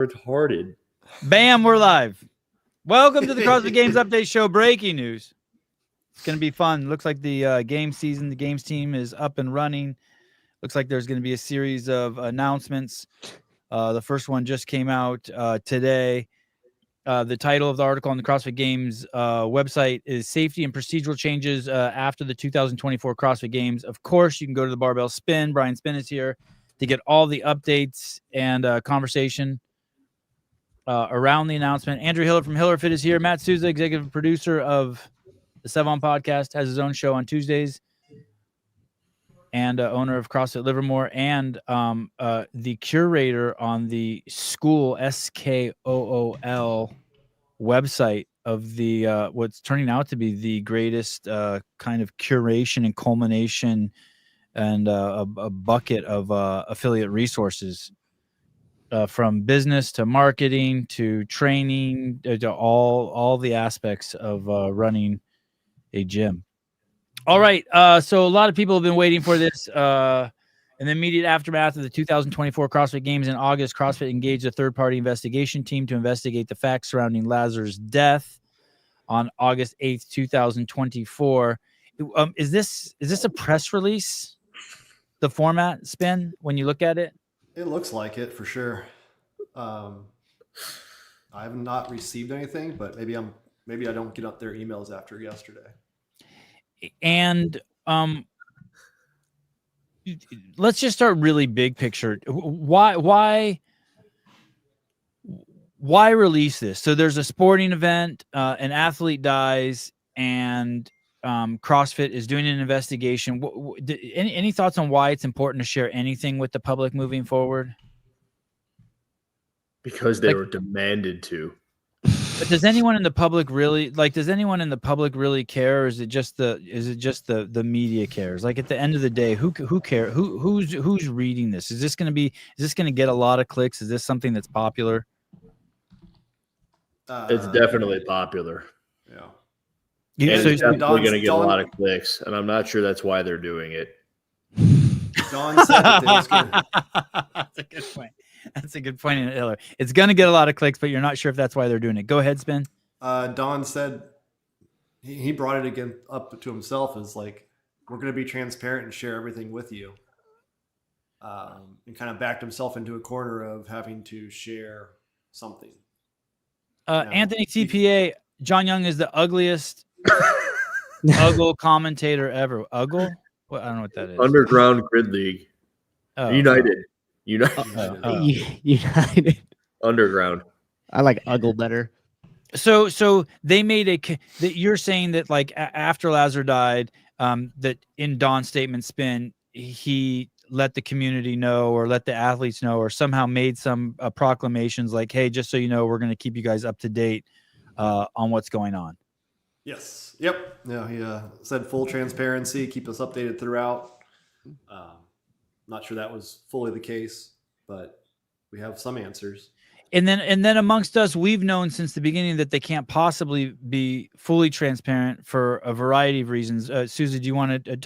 Retarded. Bam, we're live. Welcome to the CrossFit Games Update Show. Breaking news. It's going to be fun. Looks like the game season, the games team is up and running. Looks like there's going to be a series of announcements. The first one just came out today. The title of the article on the CrossFit Games website is Safety and Procedural Changes After the 2024 CrossFit Games. Of course, you can go to the Barbell Spin. Brian Spin is here to get all the updates and conversation around the announcement. Andrew Hiller from BIRTHFIT is here. Matt Souza, executive producer of the Sevon podcast, has his own show on Tuesdays, and owner of CrossFit Livermore, and the curator on the school SKOOL website of the what's turning out to be the greatest kind of curation and culmination and a bucket of affiliate resources. From business to marketing to training to all the aspects of running a gym. All right, so a lot of people have been waiting for this. In the immediate aftermath of the 2024 CrossFit Games in August, CrossFit engaged a third-party investigation team to investigate the facts surrounding Lazar's death on August 8th, 2024. Is this a press release? The format, Spin, when you look at it? It looks like it for sure. I have not received anything, but maybe I don't get up their emails after yesterday. And let's just start really big picture. Why release this? So there's a sporting event, an athlete dies, and CrossFit is doing an investigation. Any thoughts on why it's important to share anything with the public moving forward? Because they were demanded to. But does anyone in the public really care, or is it just the media cares? Like at the end of the day, who cares? Who's reading this? Is this going to get a lot of clicks? Is this something that's popular? It's definitely popular. Yeah. And it's definitely going to get a lot of clicks, and I'm not sure that's why they're doing it. Don said that it was gonna... That's a good point. That's a good point, Hiller. It's going to get a lot of clicks, but you're not sure if that's why they're doing it. Go ahead, Spin. Don said he brought it again up to himself as like, we're going to be transparent and share everything with you. And kind of backed himself into a corner of having to share something. Anthony TPA, John Young is the ugliest Uggle commentator ever. Uggle? Well, I don't know what that is. Underground Grid League. Oh, United. United. Underground. I like Uggle better. So they made that you're saying that like after Lazar died, that in Don's statement, Spin, he let the community know or let the athletes know or somehow made some proclamations like, hey, just so you know, we're going to keep you guys up to date on what's going on. Yes. Yep. Yeah. He said full transparency, keep us updated throughout. Not sure that was fully the case, but we have some answers. And then amongst us, we've known since the beginning that they can't possibly be fully transparent for a variety of reasons. Susie, do you want to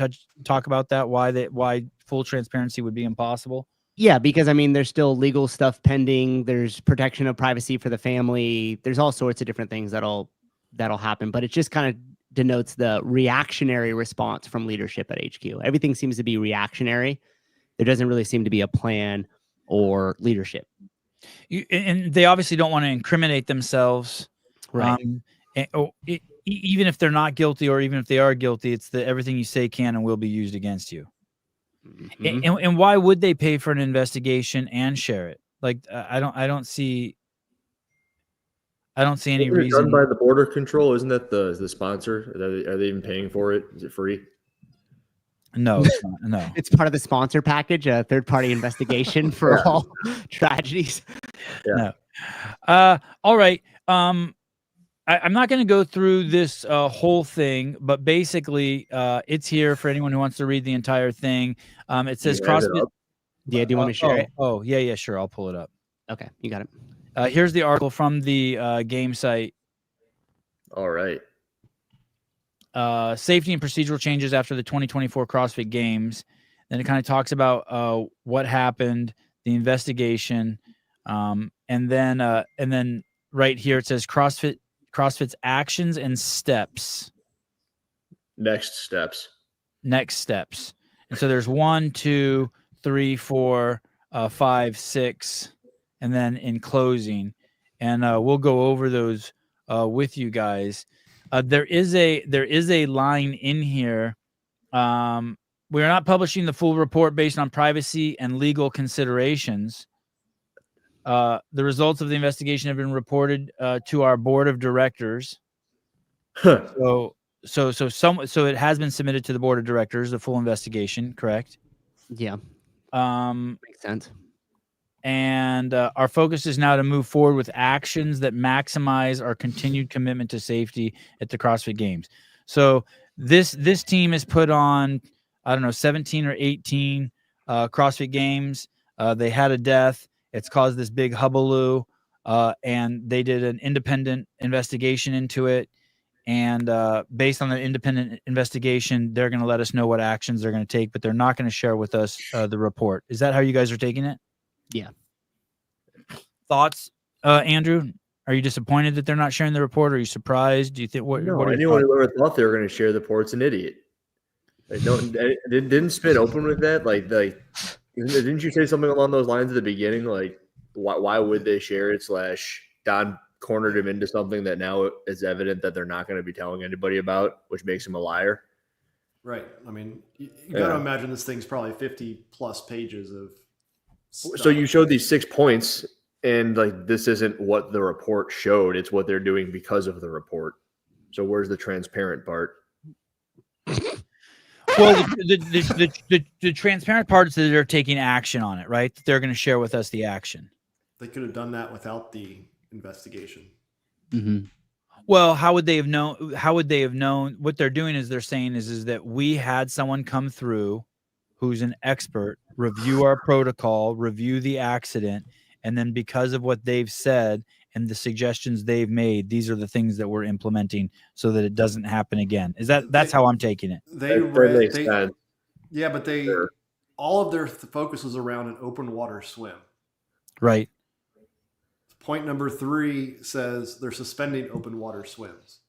talk about that? Why full transparency would be impossible? Yeah, because I mean, there's still legal stuff pending. There's protection of privacy for the family. There's all sorts of different things that'll happen, but it just kind of denotes the reactionary response from leadership at HQ. Everything seems to be reactionary. There doesn't really seem to be a plan or leadership. And they obviously don't want to incriminate themselves. Right. Even if they're not guilty or even if they are guilty, it's that everything you say can and will be used against you. Mm-hmm. And why would they pay for an investigation and share it? Like, I don't see any reason. Done by the Border Control, isn't that the sponsor? Are they even paying for it? Is it free? No, it's not. No. It's part of the sponsor package, a third-party investigation for all tragedies. Yeah. No. All right. I'm not going to go through this whole thing, but basically, it's here for anyone who wants to read the entire thing. It says CrossFit. Yeah, do you want me to share it? Oh, yeah, sure. I'll pull it up. Okay, you got it. Here's the article from the game site. All right. Safety and procedural changes after the 2024 CrossFit Games. Then it kind of talks about what happened, the investigation, And then right here it says CrossFit's actions and steps. Next steps. And so there's 1, 2, 3, 4, 5, 6, and then in closing, and we'll go over those with you guys. There is a line in here. We are not publishing the full report based on privacy and legal considerations. The results of the investigation have been reported to our board of directors. So it has been submitted to the board of directors, the full investigation, correct? Yeah. Makes sense. And our focus is now to move forward with actions that maximize our continued commitment to safety at the CrossFit Games. So this team has put on, 17 or 18 CrossFit Games. They had a death. It's caused this big hullabaloo, and they did an independent investigation into it. And based on the independent investigation, they're going to let us know what actions they're going to take, but they're not going to share with us the report. Is that how you guys are taking it? Yeah. Thoughts, Andrew? Are you disappointed that they're not sharing the report? Are you surprised? Do you think what anyone who ever thought they were going to share the report's an idiot. Like, no, didn't Spin open with that? Like, didn't you say something along those lines at the beginning? Like, why would they share it? / Don cornered him into something that now is evident that they're not going to be telling anybody about, which makes him a liar. Right. I mean, you got to imagine this thing's probably 50 plus pages of stuff. So you showed these 6 points, and like this isn't what the report showed. It's what they're doing because of the report. So where's the transparent part? Well, the transparent part is that they're taking action on it, right? They're going to share with us the action. They could have done that without the investigation. Mm-hmm. Well, how would they have known? What they're doing is they're saying is that we had someone come through who's an expert, review our protocol, review the accident, and then because of what they've said and the suggestions they've made, these are the things that we're implementing so that it doesn't happen again. That's how I'm taking it. Yeah, but all of their focus was around an open water swim. Right. Point number 3 says they're suspending open water swims.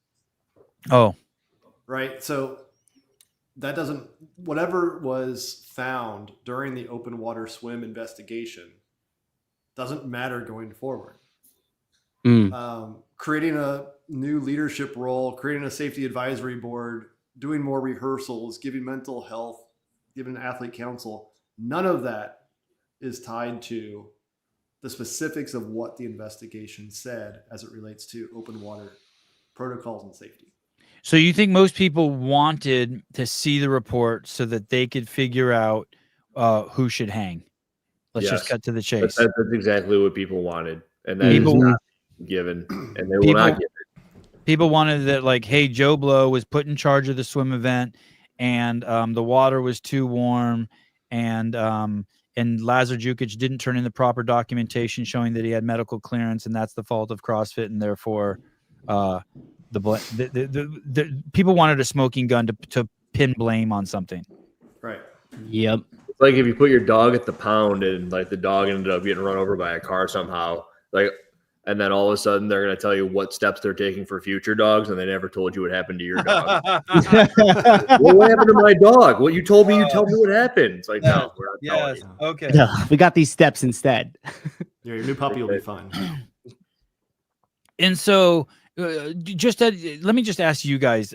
Oh. Right. So that doesn't, whatever was found during the open water swim investigation doesn't matter going forward. Creating a new leadership role, creating a safety advisory board, doing more rehearsals, giving mental health, giving athlete counsel, none of that is tied to the specifics of what the investigation said as it relates to open water protocols and safety. So you think most people wanted to see the report so that they could figure out who should hang? Let's just cut to the chase. That's exactly what people wanted. And that is not given. And they will not give it. People wanted that, like, hey, Joe Blow was put in charge of the swim event and the water was too warm and Lazar Jukic didn't turn in the proper documentation showing that he had medical clearance, and that's the fault of CrossFit, and therefore the people wanted a smoking gun to pin blame on something. Right. Yep. It's like if you put your dog at the pound and like the dog ended up getting run over by a car somehow, like, and then all of a sudden they're going to tell you what steps they're taking for future dogs, and they never told you what happened to your dog. What happened to my dog? Well, you told me. You tell me what happened. It's like, no, we're not telling you. Okay. No, we got these steps instead. Yeah, your new puppy will be fine. And so, let me just ask you guys,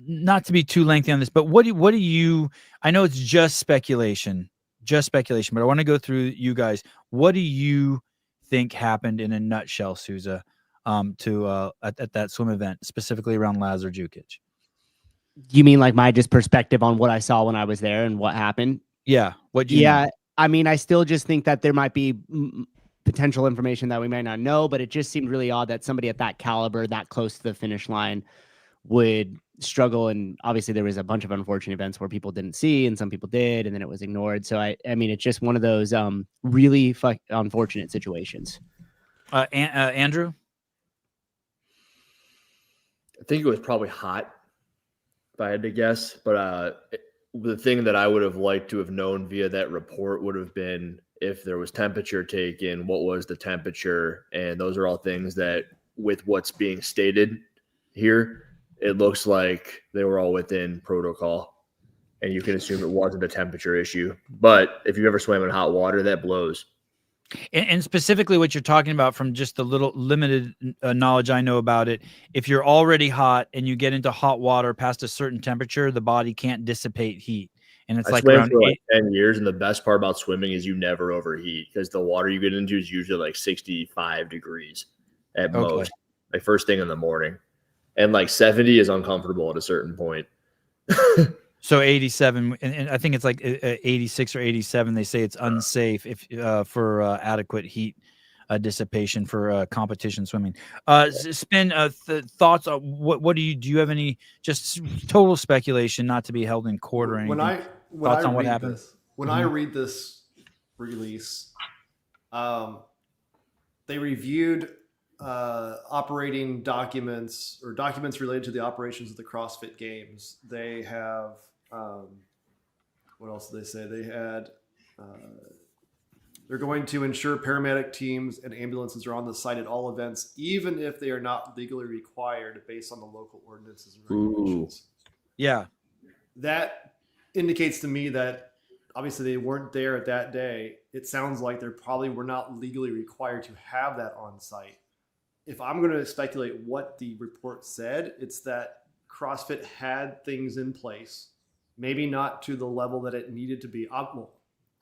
not to be too lengthy on this, but what do you? I know it's just speculation, but I want to go through you guys. What do you think happened in a nutshell, Souza, at that swim event, specifically around Lazar Jukic? You mean like my just perspective on what I saw when I was there and what happened? Yeah. What do you know? I mean, I still just think that there might be potential information that we might not know, but it just seemed really odd that somebody at that caliber, that close to the finish line, would struggle. And obviously there was a bunch of unfortunate events where people didn't see and some people did, and then it was ignored. So I mean, it's just one of those really unfortunate situations. Andrew? I think it was probably hot, if I had to guess. But the thing that I would have liked to have known via that report would have been if there was temperature taken, what was the temperature, and those are all things that, with what's being stated here, it looks like they were all within protocol, and you can assume it wasn't a temperature issue. But if you ever swam in hot water, that blows. And specifically what you're talking about, from just the little limited knowledge I know about it, if you're already hot and you get into hot water past a certain temperature, the body can't dissipate heat. And it's I like swam around for like 10 years, and the best part about swimming is you never overheat, because the water you get into is usually like 65 degrees at most, like first thing in the morning. And like 70 is uncomfortable at a certain point. So 87, and I think it's like 86 or 87. They say it's unsafe if for adequate heat dissipation for competition swimming. Spin thoughts on what do you have any just total speculation, not to be held in court or anything? When thoughts I on what read happened? this, when I read this release, they reviewed operating documents or documents related to the operations of the CrossFit Games. They have what else did they say? They had they're going to ensure paramedic teams and ambulances are on the site at all events, even if they are not legally required based on the local ordinances and regulations. Yeah, that indicates to me that obviously they weren't there at that day. It sounds like they probably were not legally required to have that on site. If I'm going to speculate what the report said, it's that CrossFit had things in place, maybe not to the level that it needed to be. Well,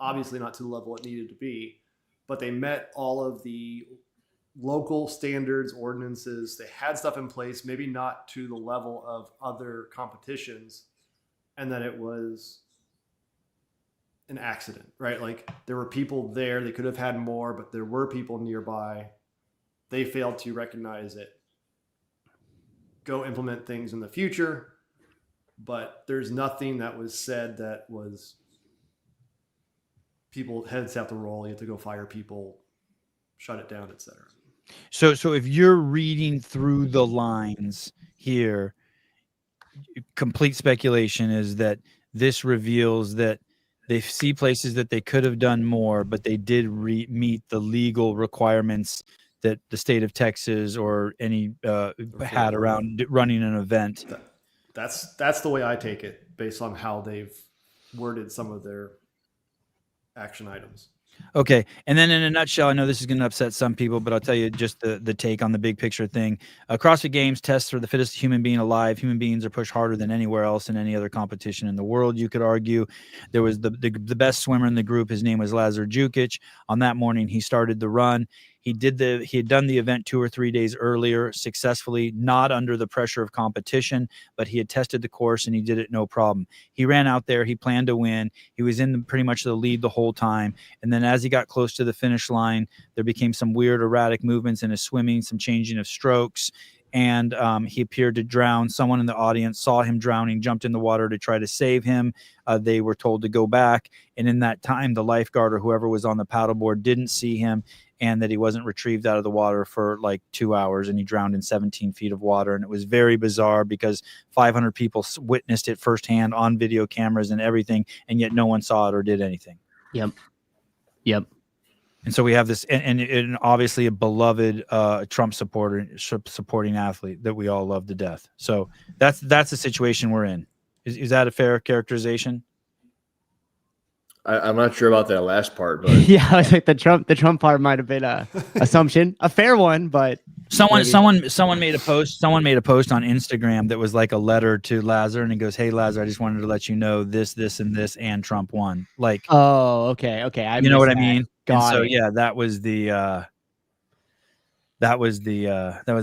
obviously not to the level it needed to be, but they met all of the local standards, ordinances. They had stuff in place, maybe not to the level of other competitions, and that it was an accident, right? Like there were people there. They could have had more, but there were people nearby. They failed to recognize it. Go implement things in the future, but there's nothing that was said that was people heads have to roll. You have to go fire people, shut it down, etc. So if you're reading through the lines here, complete speculation is that this reveals that they see places that they could have done more, but they did meet the legal requirements that the state of Texas or any had around running an event. That's the way I take it, based on how they've worded some of their action items. Okay. And then in a nutshell, I know this is going to upset some people, but I'll tell you just the take on the big picture thing. CrossFit Games tests for the fittest human being alive. Human beings are pushed harder than anywhere else in any other competition in the world, you could argue. There was the best swimmer in the group. His name was Lazar. On that morning, he started the run. He had done the event 2 or 3 days earlier successfully, not under the pressure of competition, but he had tested the course and he did it no problem. He ran out there. He planned to win. He was in pretty much the lead the whole time. And then as he got close to the finish line, there became some weird erratic movements in his swimming, some changing of strokes. And he appeared to drown. Someone in the audience saw him drowning, jumped in the water to try to save him. They were told to go back. And in that time, the lifeguard or whoever was on the paddleboard didn't see him, and that he wasn't retrieved out of the water for like 2 hours, and he drowned in 17 feet of water. And it was very bizarre because 500 people witnessed it firsthand on video cameras and everything, and yet no one saw it or did anything. Yep. And so we have this, and obviously a beloved Trump supporting athlete that we all love to death. So that's the situation we're in. Is that a fair characterization? I'm not sure about that last part, but Yeah, I was like the Trump part might have been a assumption, a fair one, but someone made a post. Someone made a post on Instagram that was like a letter to Lazar, and it goes, "Hey Lazar, I just wanted to let you know this, and this, and Trump won." Like, oh, okay, you know what I mean? Got and so it. yeah, that was the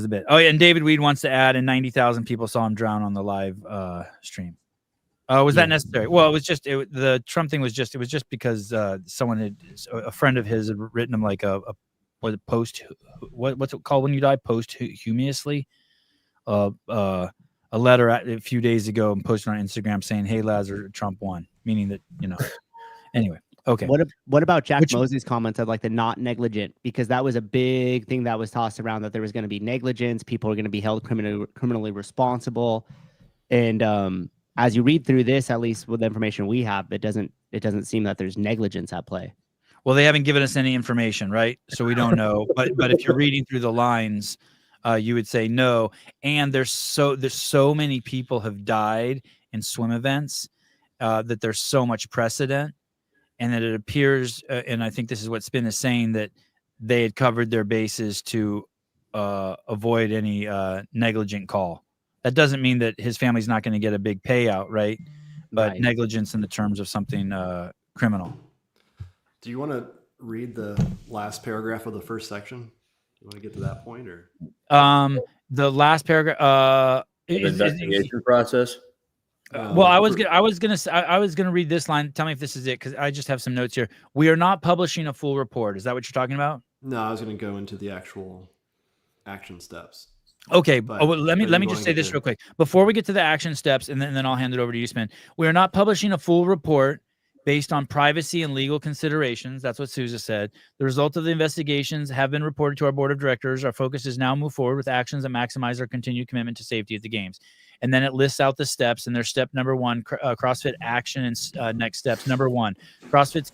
bit. Oh yeah, and David Weed wants to add, and 90,000 people saw him drown on the live stream. Was that necessary? Well, it was just the Trump thing was just because someone a friend of his had written him like a post. What's it called when you die? Posthumously. A letter a few days ago and posted on Instagram saying, "Hey Lazar, Trump won," meaning that Anyway, okay. What about Jack Mosley's comments of like the not negligent? Because that was a big thing that was tossed around, that there was going to be negligence. People are going to be held criminally responsible, and as you read through this, at least with the information we have, it doesn't seem that there's negligence at play. Well, they haven't given us any information, right? So we don't know. But if you're reading through the lines, you would say no. And there's so many people have died in swim events that there's so much precedent, and that it appears, and I think this is what Spin is saying, that they had covered their bases to avoid any negligent call. That doesn't mean that his family's not going to get a big payout, right? But Right. negligence in the terms of something criminal. Do you want to read the last paragraph of the first section? You want to get to that point, or The last paragraph. The investigation process. Well, I was gonna read this line. Tell me if this is it, because I just have some notes here. We are not publishing a full report. Is that what you're talking about? No, I was going to go into the actual action steps. Okay. But- well, let me but you just wanna say get this to- real quick before we get to the action steps, and then I'll hand it over to you, Spin. We are not publishing a full report based on privacy and legal considerations. That's what Sousa said. The result of the investigations have been reported to our board of directors. Our focus is now move forward with actions that maximize our continued commitment to safety at the games. And then it lists out the steps, and there's step number 1, CrossFit action, and next steps. Number 1, CrossFit's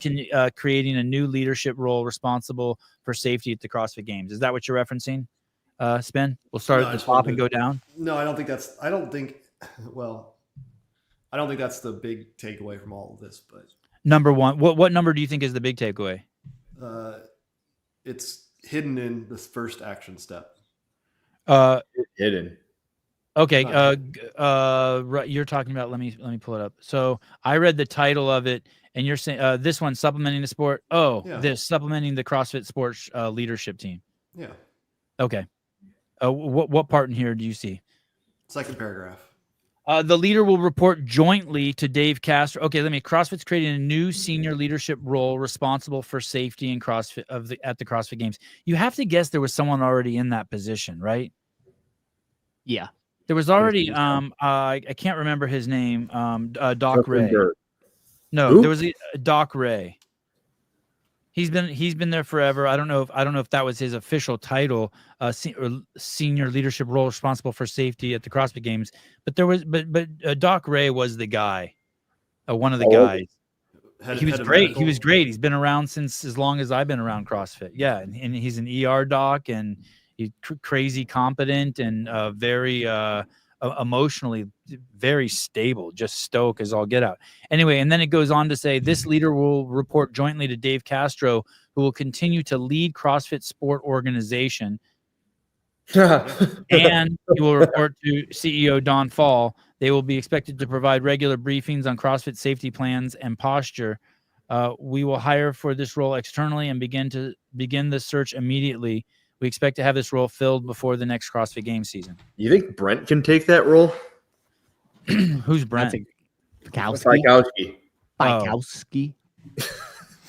creating a new leadership role responsible for safety at the CrossFit Games. Is that what you're referencing, Spin? We'll start No, I at the just top wanted and to- go down. No, I don't think that's the big takeaway from all of this, but Number 1. What number do you think is the big takeaway? it's hidden in this first action step. Hidden. Okay. Okay. Right, you're talking about. Let me pull it up. So I read the title of it, and you're saying this one, supplementing the sport. Oh, Yeah. this supplementing the CrossFit sports leadership team. Yeah. Okay. What part in here do you see? Second paragraph. The leader will report jointly to Dave Castro. Okay, CrossFit's creating a new senior leadership role responsible for safety in CrossFit at the CrossFit Games. You have to guess there was someone already in that position, right? Yeah. There was already I can't remember his name. Doc Ray. Dirt. No, Who? there was Doc Ray. He's been there forever. I don't know if that was his official title, senior leadership role responsible for safety at the CrossFit Games. But Doc Ray was the guy, one of the guys. He was great. He was great. He's been around since as long as I've been around CrossFit. Yeah, and he's an ER doc, and he's crazy competent and very emotionally very stable, just stoic as all get out. Anyway, and then it goes on to say this leader will report jointly to Dave Castro, who will continue to lead CrossFit sport organization, and he will report to CEO Don Fall. They will be expected to provide regular briefings on CrossFit safety plans and posture. We will hire for this role externally and begin the search immediately. We expect to have this role filled before the next CrossFit Games season. You think Brent can take that role? Who's Brent? Fikowski. Fikowski.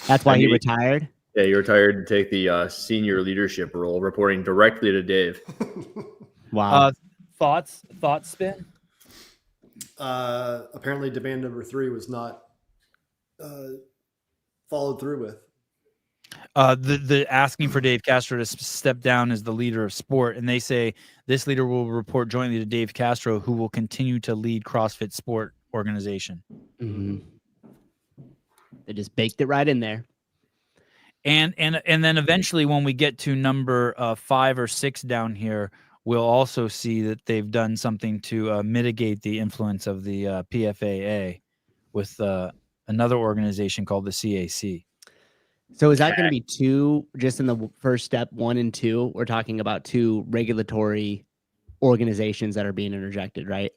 That's why he retired. Yeah, he retired to take the senior leadership role, reporting directly to Dave. Wow. Thoughts, Spin? Apparently, demand number 3 was not followed through with. The asking for Dave Castro to step down as the leader of sport, and they say this leader will report jointly to Dave Castro, who will continue to lead CrossFit sport organization. Mm-hmm. They just baked it right in there. And then eventually, when we get to number 5 or 6 down here, we'll also see that they've done something to mitigate the influence of the PFAA with another organization called the CAC. So is that going to be 2 just in the first step, 1 and 2? We're talking about 2 regulatory organizations that are being interjected, right?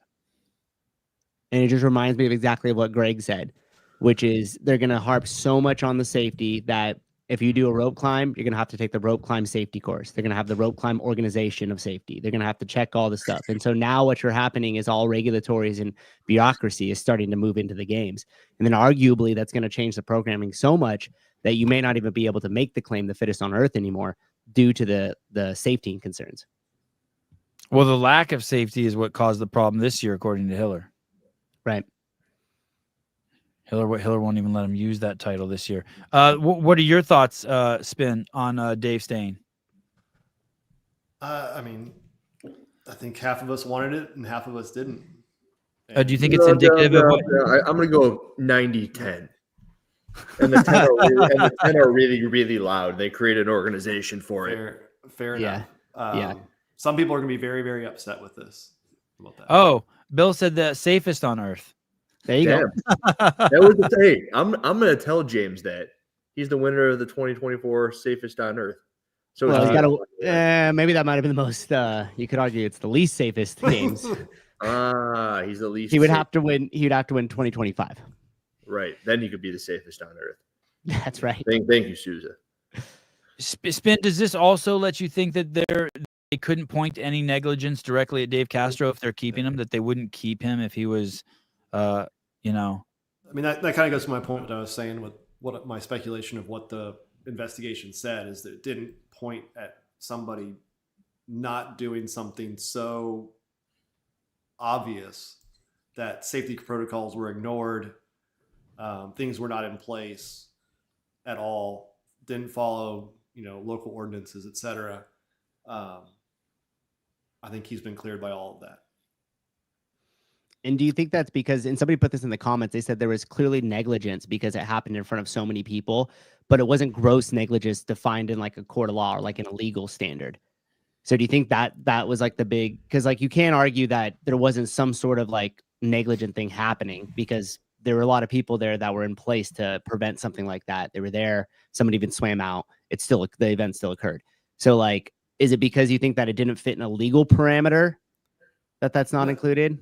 And it just reminds me of exactly what Greg said, which is they're going to harp so much on the safety that if you do a rope climb, you're going to have to take the rope climb safety course. They're going to have the rope climb organization of safety. They're going to have to check all the stuff. And so now what's happening is all regulatories and bureaucracy is starting to move into the games. And then arguably that's going to change the programming so much that you may not even be able to make the claim the fittest on earth anymore due to the safety concerns. Well, the lack of safety is what caused the problem this year, according to Hiller. Right. Hiller won't even let him use that title this year. What are your thoughts, Spin, on Dave staying? I mean, I think half of us wanted it and half of us didn't. Do you think it's indicative of what? I'm going to go 90-10. And the 10 are really, and the 10 are really, really loud. They create an organization for it. Fair Yeah. enough. Some people are going to be very, very upset with this. About that. Oh, Bill said the safest on earth. There you Damn. go. That was the thing. I'm going to tell James that he's the winner of the 2024 safest on earth. So Well, it's he's me. got maybe that might have been the most. You could argue it's the least safest games. He's the least. He would safe. have to win. He would have to win 2025. Right. Then you could be the safest on earth. That's right. Thank you, Souza. Spin, does this also let you think that they couldn't point to any negligence directly at Dave Castro if they're keeping him, that they wouldn't keep him if he was, I mean, that kind of goes to my point that I was saying with what my speculation of what the investigation said is that it didn't point at somebody not doing something so obvious that safety protocols were ignored, things were not in place at all, didn't follow, local ordinances, etc. I think he's been cleared by all of that. And do you think that's because, and somebody put this in the comments, they said there was clearly negligence because it happened in front of so many people, but it wasn't gross negligence defined in like a court of law or like in a legal standard. So do you think that was like the big, because like you can't argue that there wasn't some sort of like negligent thing happening because there were a lot of people there that were in place to prevent something like that. They were there. Somebody even swam out. The event still occurred. So like, is it because you think that it didn't fit in a legal parameter that's not included?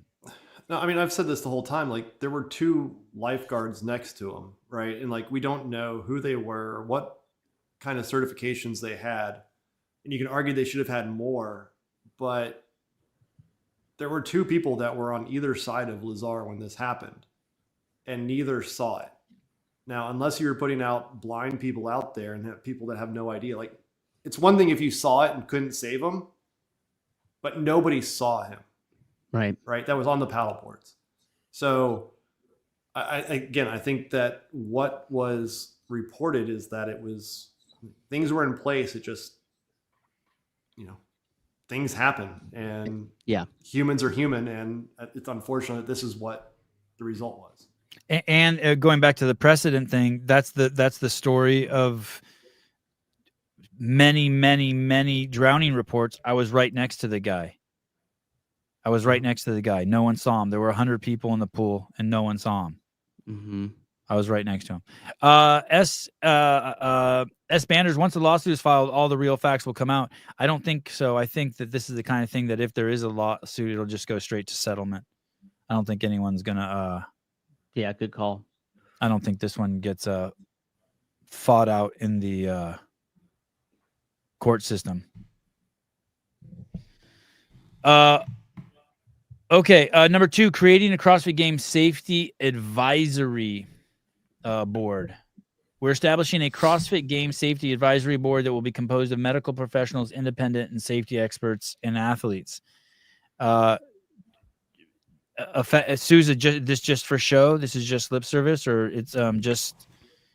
No, I mean, I've said this the whole time. Like, there were 2 lifeguards next to him, right? And like, we don't know who they were, what kind of certifications they had. And you can argue they should have had more, but there were 2 people that were on either side of Lazar when this happened, and neither saw it. Now, unless you were putting out blind people out there and have people that have no idea, like, it's one thing if you saw it and couldn't save him, but nobody saw him. Right. That was on the paddle boards. So I think that what was reported is that things were in place. It just, things happen, and humans are human. And it's unfortunate this is what the result was. And going back to the precedent thing, that's the story of many, many, many drowning reports. I was right next to the guy. No one saw him. There were 100 people in the pool, and no one saw him. Mm-hmm. I was right next to him. S. Banders, once the lawsuit is filed, all the real facts will come out. I don't think so. I think that this is the kind of thing that if there is a lawsuit, it'll just go straight to settlement. I don't think anyone's gonna. Yeah, good call. I don't think this one gets fought out in the court system. Okay, number 2, creating a CrossFit Games safety advisory board. We're establishing a CrossFit Games safety advisory board that will be composed of medical professionals, independent and safety experts, and athletes. Souza, this just for show? This is just lip service, or it's just?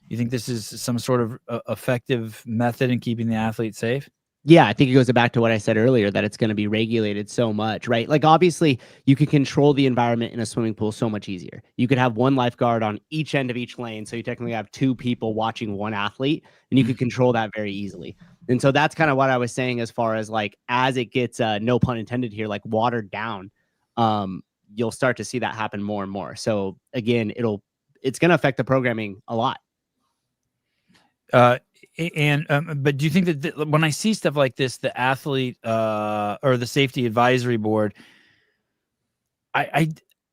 You think this is some sort of effective method in keeping the athlete safe? Yeah, I think it goes back to what I said earlier, that it's going to be regulated so much, right? Like, obviously, you could control the environment in a swimming pool so much easier. You could have one lifeguard on each end of each lane, so you technically have 2 people watching one athlete, and you could control that very easily. And so that's kind of what I was saying as far as, like, as it gets, no pun intended here, like, watered down, you'll start to see that happen more and more. So, again, it's going to affect the programming a lot. But do you think that when I see stuff like this, the athlete or the safety advisory board,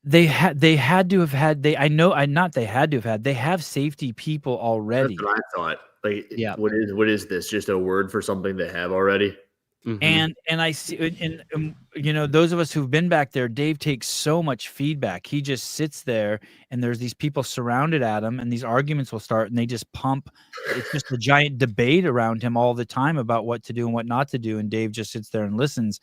they have safety people already. That's what I thought. Like, what is this? Just a word for something they have already? Mm-hmm. And I see, and those of us who've been back there, Dave takes so much feedback. He just sits there, and there's these people surrounded at him, and these arguments will start, and they just pump. It's just a giant debate around him all the time about what to do and what not to do, and Dave just sits there and listens.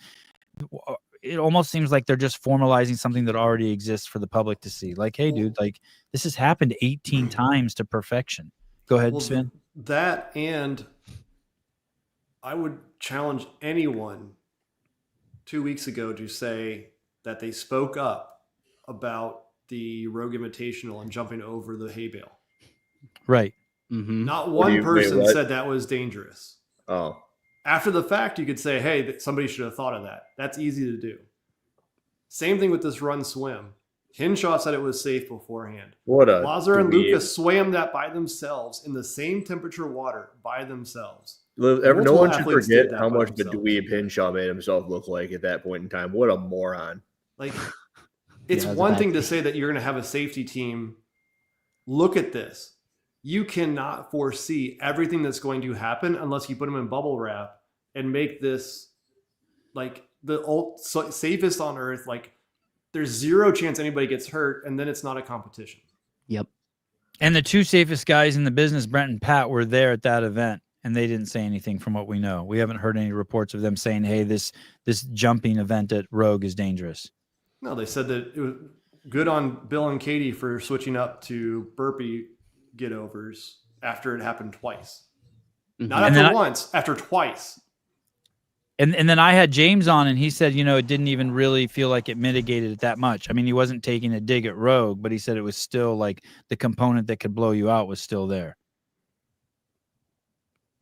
It almost seems like they're just formalizing something that already exists for the public to see. Like, hey, dude, like, this has happened 18 times to perfection. Go ahead, Sven. That, and I would challenge anyone 2 weeks ago to say that they spoke up about the Rogue Invitational and jumping over the hay bale. Right. Mm-hmm. Not What do one you- wait, person what? said that was dangerous. Oh, After the fact, you could say, hey, somebody should have thought of that. That's easy to do. Same thing with this run swim. Hinshaw said it was safe beforehand. what a Lazar and dweeb. Lucas swam that by themselves in the same temperature water by themselves. No Multiple one should athletes forget did that how by much of a themselves. dweeb Hinshaw made himself look like at that point in time. What a moron. Like, it's Yeah, it was a one bad thing to take. say that you're going to have a safety team. Look at this. You cannot foresee everything that's going to happen unless you put them in bubble wrap and make this like the safest on earth. Like, there's zero chance anybody gets hurt, and then it's not a competition. Yep. And the two safest guys in the business, Brent and Pat, were there at that event, and they didn't say anything from what we know. We haven't heard any reports of them saying, hey, this jumping event at Rogue is dangerous. No, they said that it was good on Bill and Katie for switching up to burpee get overs after it happened twice. Not And after then once, after twice. And then I had James on, and he said, it didn't even really feel like it mitigated it that much. I mean, he wasn't taking a dig at Rogue, but he said it was still like the component that could blow you out was still there.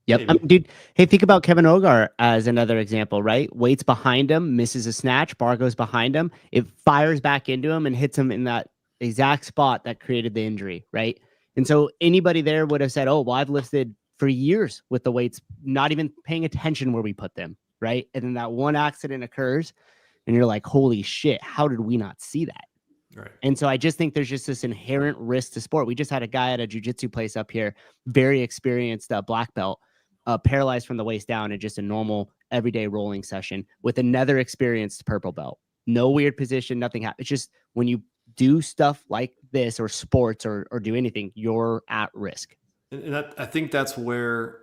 Yep. Maybe. Dude, hey, think about Kevin Ogar as another example, right? Waits behind him, misses a snatch, bar goes behind him. It fires back into him and hits him in that exact spot that created the injury, right? And so anybody there would have said, oh, well, I've lifted for years with the weights, not even paying attention where we put them, right? And then that one accident occurs and you're like, holy shit, how did we not see that? Right. And so I just think there's just this inherent risk to sport. We just had a guy at a jiu-jitsu place up here, very experienced black belt, paralyzed from the waist down in just a normal everyday rolling session with another experienced purple belt. No weird position, nothing happens. It's just when you do stuff like this or sports or do anything, you're at risk. And I think that's where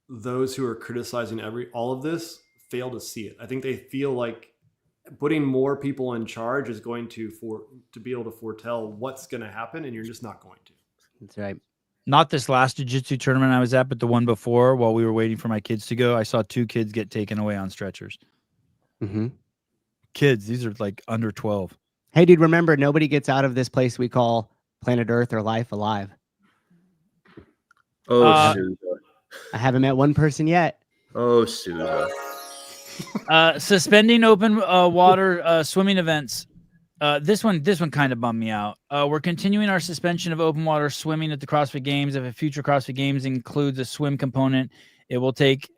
those who are criticizing all of this fail to see it. I think they feel like putting more people in charge is going to be able to foretell what's going to happen, and you're just not going to. That's right. Not this last jiu-jitsu tournament I was at, but the one before, while we were waiting for my kids to go, I saw 2 kids get taken away on stretchers. Mm-hmm. Kids, these are like under 12. Hey, dude, remember, nobody gets out of this place we call planet Earth or life alive. Oh, Sousa. I haven't met one person yet. Oh, Sousa. Suspending open water swimming events. This one kind of bummed me out. We're continuing our suspension of open water swimming at the CrossFit Games. If a future CrossFit Games includes a swim component, it will take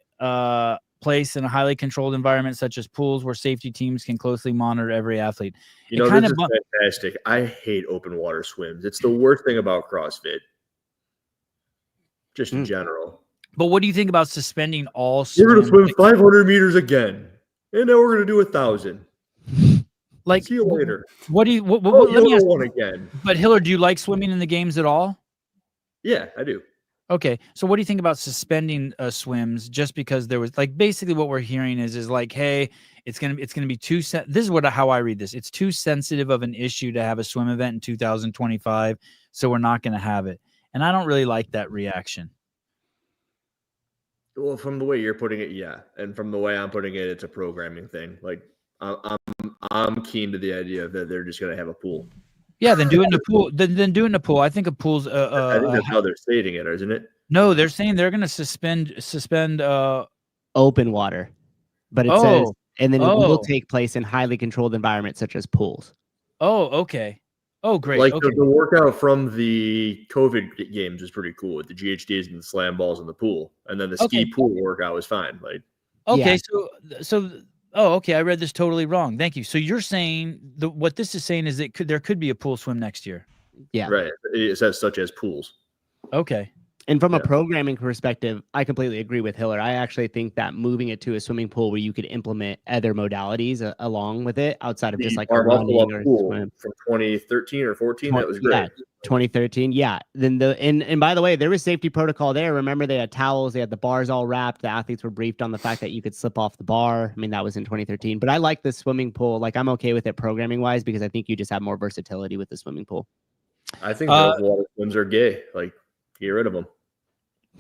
place in a highly controlled environment such as pools where safety teams can closely monitor every athlete. This is fantastic. I hate open water swims. It's the worst thing about CrossFit. Just in general. But what do you think about suspending all We're going to swims? swim 500 meters again. And now we're going to do 1,000. Like, see you later. What do you? What, Oh, let me ask. one again. But Hiller, do you like swimming in the games at all? Yeah, I do. Okay, so what do you think about suspending swims just because there was like basically what we're hearing is like, hey, it's gonna be too. This is how I read this. It's too sensitive of an issue to have a swim event in 2025, so we're not gonna have it. And I don't really like that reaction. Well, from the way you're putting it, yeah, and from the way I'm putting it, it's a programming thing. Like I'm keen to the idea that they're just gonna have a pool. Yeah, then do it in a pool. Then do it in a pool. I think a pool's. I think that's how they're stating it, isn't it? No, they're saying they're gonna suspend. Open water, but it says, and then it will take place in highly controlled environments such as pools. Oh, okay. Oh, great. Like okay. the workout from the COVID games was pretty cool with the GHDs and the slam balls in the pool, and then the ski pool workout was fine. Like, okay, so. Oh, okay. I read this totally wrong. Thank you. So you're saying what this is saying is there could be a pool swim next year. Yeah. Right. It says such as pools. Okay. And from a programming perspective, I completely agree with Hiller. I actually think that moving it to a swimming pool where you could implement other modalities along with it outside of just like a running or swim. From 2013 or 14, that was great. Yeah, 2013. Yeah. Then and by the way, there was safety protocol there. Remember, they had towels, they had the bars all wrapped. The athletes were briefed on the fact that you could slip off the bar. I mean, that was in 2013. But I like the swimming pool. Like, I'm okay with it programming wise because I think you just have more versatility with the swimming pool. I think those water swims are gay. Like, get rid of them.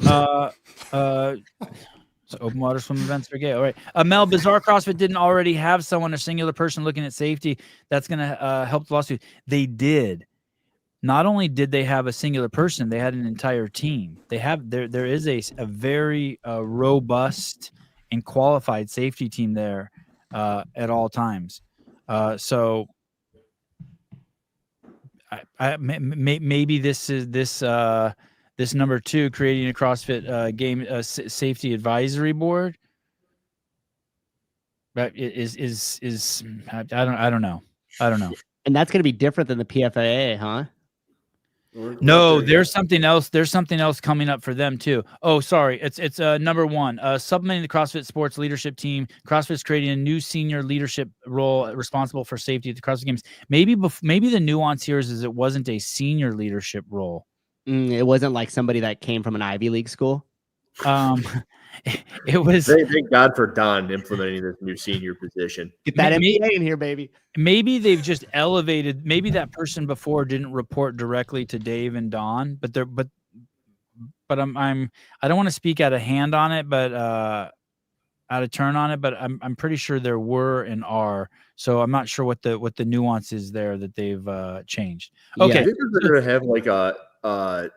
So open water swim events are gay. All right. Mel, Bizarre CrossFit didn't already have a singular person looking at safety. That's going to help the lawsuit. They did. not only did they have a singular person, they had an entire team. There is a very robust and qualified safety team there at all times. So maybe this is this number 2, creating a CrossFit game safety advisory board. But is I don't know. And that's going to be different than the PFAA, huh? No, there's something else. There's something else coming up for them too. Oh, sorry. It's number 1. Supplementing the CrossFit Sports leadership team. CrossFit's creating a new senior leadership role responsible for safety at the CrossFit Games. Maybe the nuance here is it wasn't a senior leadership role. It wasn't like somebody that came from an Ivy League school. It was. Thank God for Don implementing this new senior position. Get that MBA in here, baby. Maybe they've just elevated. Maybe that person before didn't report directly to Dave and Don, but I don't want to speak out of hand on it, but out of turn on it. But I'm pretty sure there were and are. So I'm not sure what the nuance is there that they've changed. Okay, I think they're going to have like a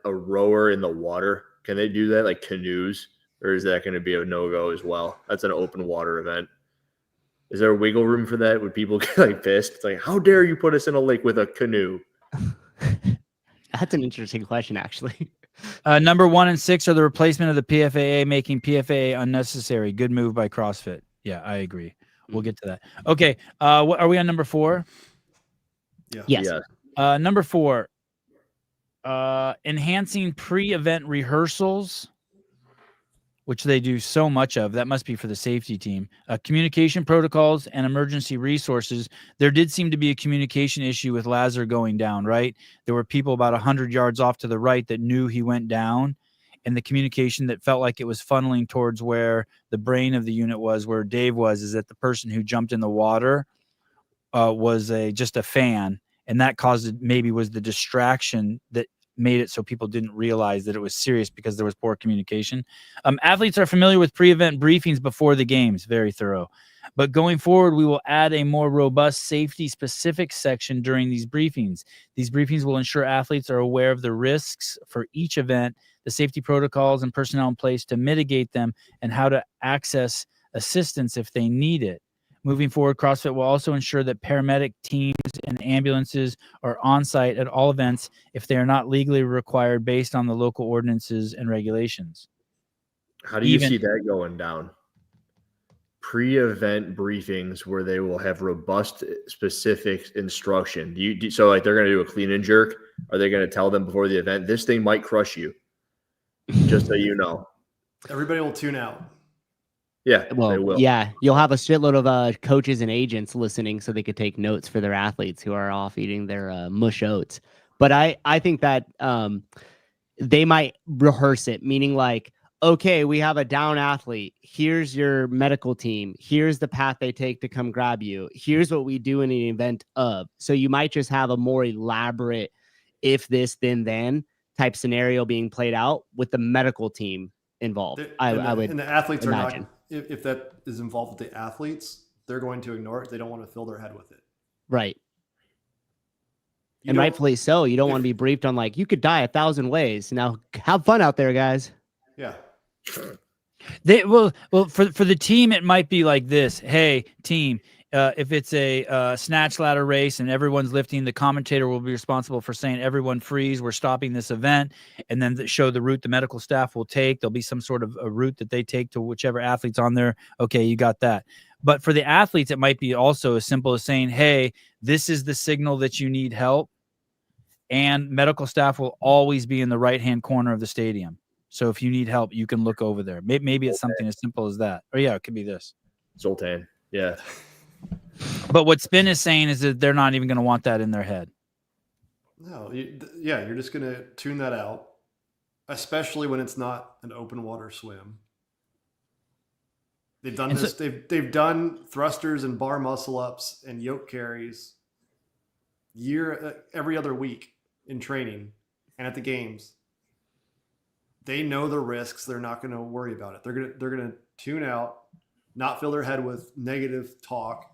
rower in the water. Can they do that, like canoes, or is that going to be a no-go as well? That's an open water event. Is there a wiggle room for that? Would people get like pissed? It's like, how dare you put us in a lake with a canoe? That's an interesting question, actually. Number 1 and 6 are the replacement of the PFAA, making PFAA unnecessary. Good move by CrossFit. Yeah, I agree. We'll get to that. Okay, are we on number 4? Yeah. Yes. Number 4. Enhancing pre-event rehearsals, which they do so much of. That must be for the safety team. Communication protocols and emergency resources. There did seem to be a communication issue with Lazar going down, right? There were people about 100 yards off to the right that knew he went down, and the communication that felt like it was funneling towards where the brain of the unit was, where Dave was, is that the person who jumped in the water was just a fan, and that was the distraction that made it so people didn't realize that it was serious because there was poor communication. Athletes are familiar with pre-event briefings before the games, very thorough. But going forward, we will add a more robust safety-specific section during these briefings. These briefings will ensure athletes are aware of the risks for each event, the safety protocols and personnel in place to mitigate them, and how to access assistance if they need it. Moving forward, CrossFit will also ensure that paramedic teams and ambulances are on site at all events if they are not legally required based on the local ordinances and regulations. How do you see that going down? Pre-event briefings where they will have robust, specific instruction. So like they're going to do a clean and jerk. Are they going to tell them before the event, this thing might crush you? Just so you know. Everybody will tune out. Yeah, well, they will. Yeah, you'll have a shitload of coaches and agents listening so they could take notes for their athletes who are off eating their mush oats. But I think that they might rehearse it, meaning like, okay, we have a down athlete. Here's your medical team. Here's the path they take to come grab you. Here's what we do in an event of. So you might just have a more elaborate if this, then type scenario being played out with the medical team involved. I would and the athletes imagine. are not. If that is involved with the athletes, they're going to ignore it. They don't want to fill their head with it. Right. And rightfully so. You don't want to be briefed on like, you could die 1,000 ways. Now have fun out there, guys. Yeah. Well, for the team, it might be like this. Hey, team, if it's a snatch ladder race and everyone's lifting, the commentator will be responsible for saying, everyone freeze, we're stopping this event, and then show the route the medical staff will take. There'll be some sort of a route that they take to whichever athlete's on there. Okay, you got that. But for the athletes, it might be also as simple as saying, hey, this is the signal that you need help, and medical staff will always be in the right-hand corner of the stadium. So if you need help, you can look over there. Maybe it's something as simple as that. Or yeah, it could be this. Zoltan. Yeah. But what Spin is saying is that they're not even going to want that in their head. No. You're just going to tune that out, especially when it's not an open water swim. They've done this. They've done thrusters and bar muscle ups and yoke carries every other week in training and at the games. They know the risks. They're not going to worry about it. They're going to tune out, not fill their head with negative talk,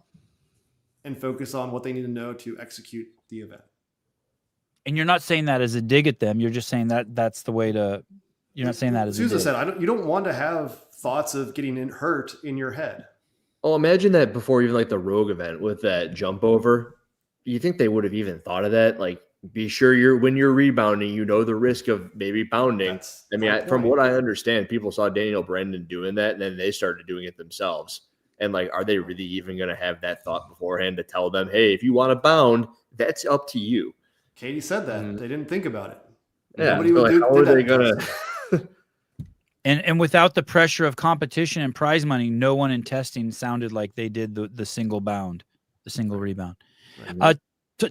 and focus on what they need to know to execute the event. And you're not saying that as a dig at them. You're just saying that that's the way to. You're not saying that as Susan a dig. said, you don't want to have thoughts of getting hurt in your head. Oh, imagine that before even like the Rogue event with that jump over. You think they would have even thought of that? Like, be sure when you're rebounding, you know the risk of maybe bounding. That's I mean, my from point. what I understand, people saw Daniel Brandon doing that, and then they started doing it themselves. And like, are they really even going to have that thought beforehand to tell them, hey, if you want to bound, that's up to you? Katie said that. They didn't think about it. Yeah, Nobody so would like, do how are that they in going testing. to? And without the pressure of competition and prize money, no one in testing sounded like they did the single bound, the single rebound.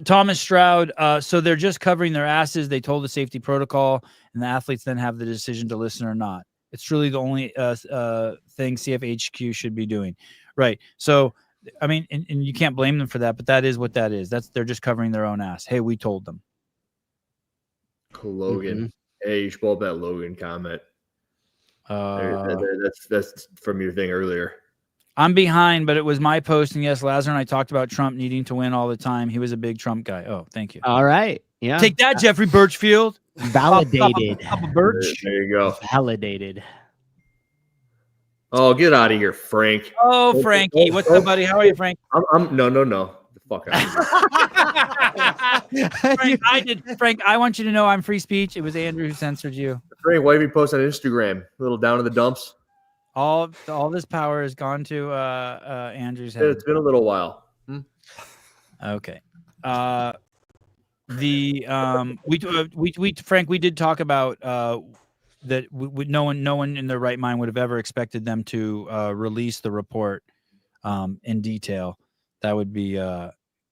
Thomas Stroud. So they're just covering their asses. They told the safety protocol, and the athletes then have the decision to listen or not. It's really the only thing CFHQ should be doing, right? So, I mean, and you can't blame them for that, but that is what that is. They're just covering their own ass. Hey, we told them. Logan. Hey, you should pull up that Logan comment. That's from your thing earlier. I'm behind, but it was my post, and yes, Lazar and I talked about Trump needing to win all the time. He was a big Trump guy. Oh, thank you. All right. Yeah. Take that, Jeffrey Birchfield. Validated. Papa Birch. There you go. Validated. Oh, get out of here, Frank. Oh, Frankie. What's up, buddy? How are you, Frank? I'm no. The fuck out of here. Frank, I want you to know I'm free speech. It was Andrew who censored you. Frank, why have you post on Instagram? A little down in the dumps. All this power has gone to Andrew's head. It's been a little while. Okay. Frank, we did talk about that. No one in their right mind would have ever expected them to release the report in detail. That would be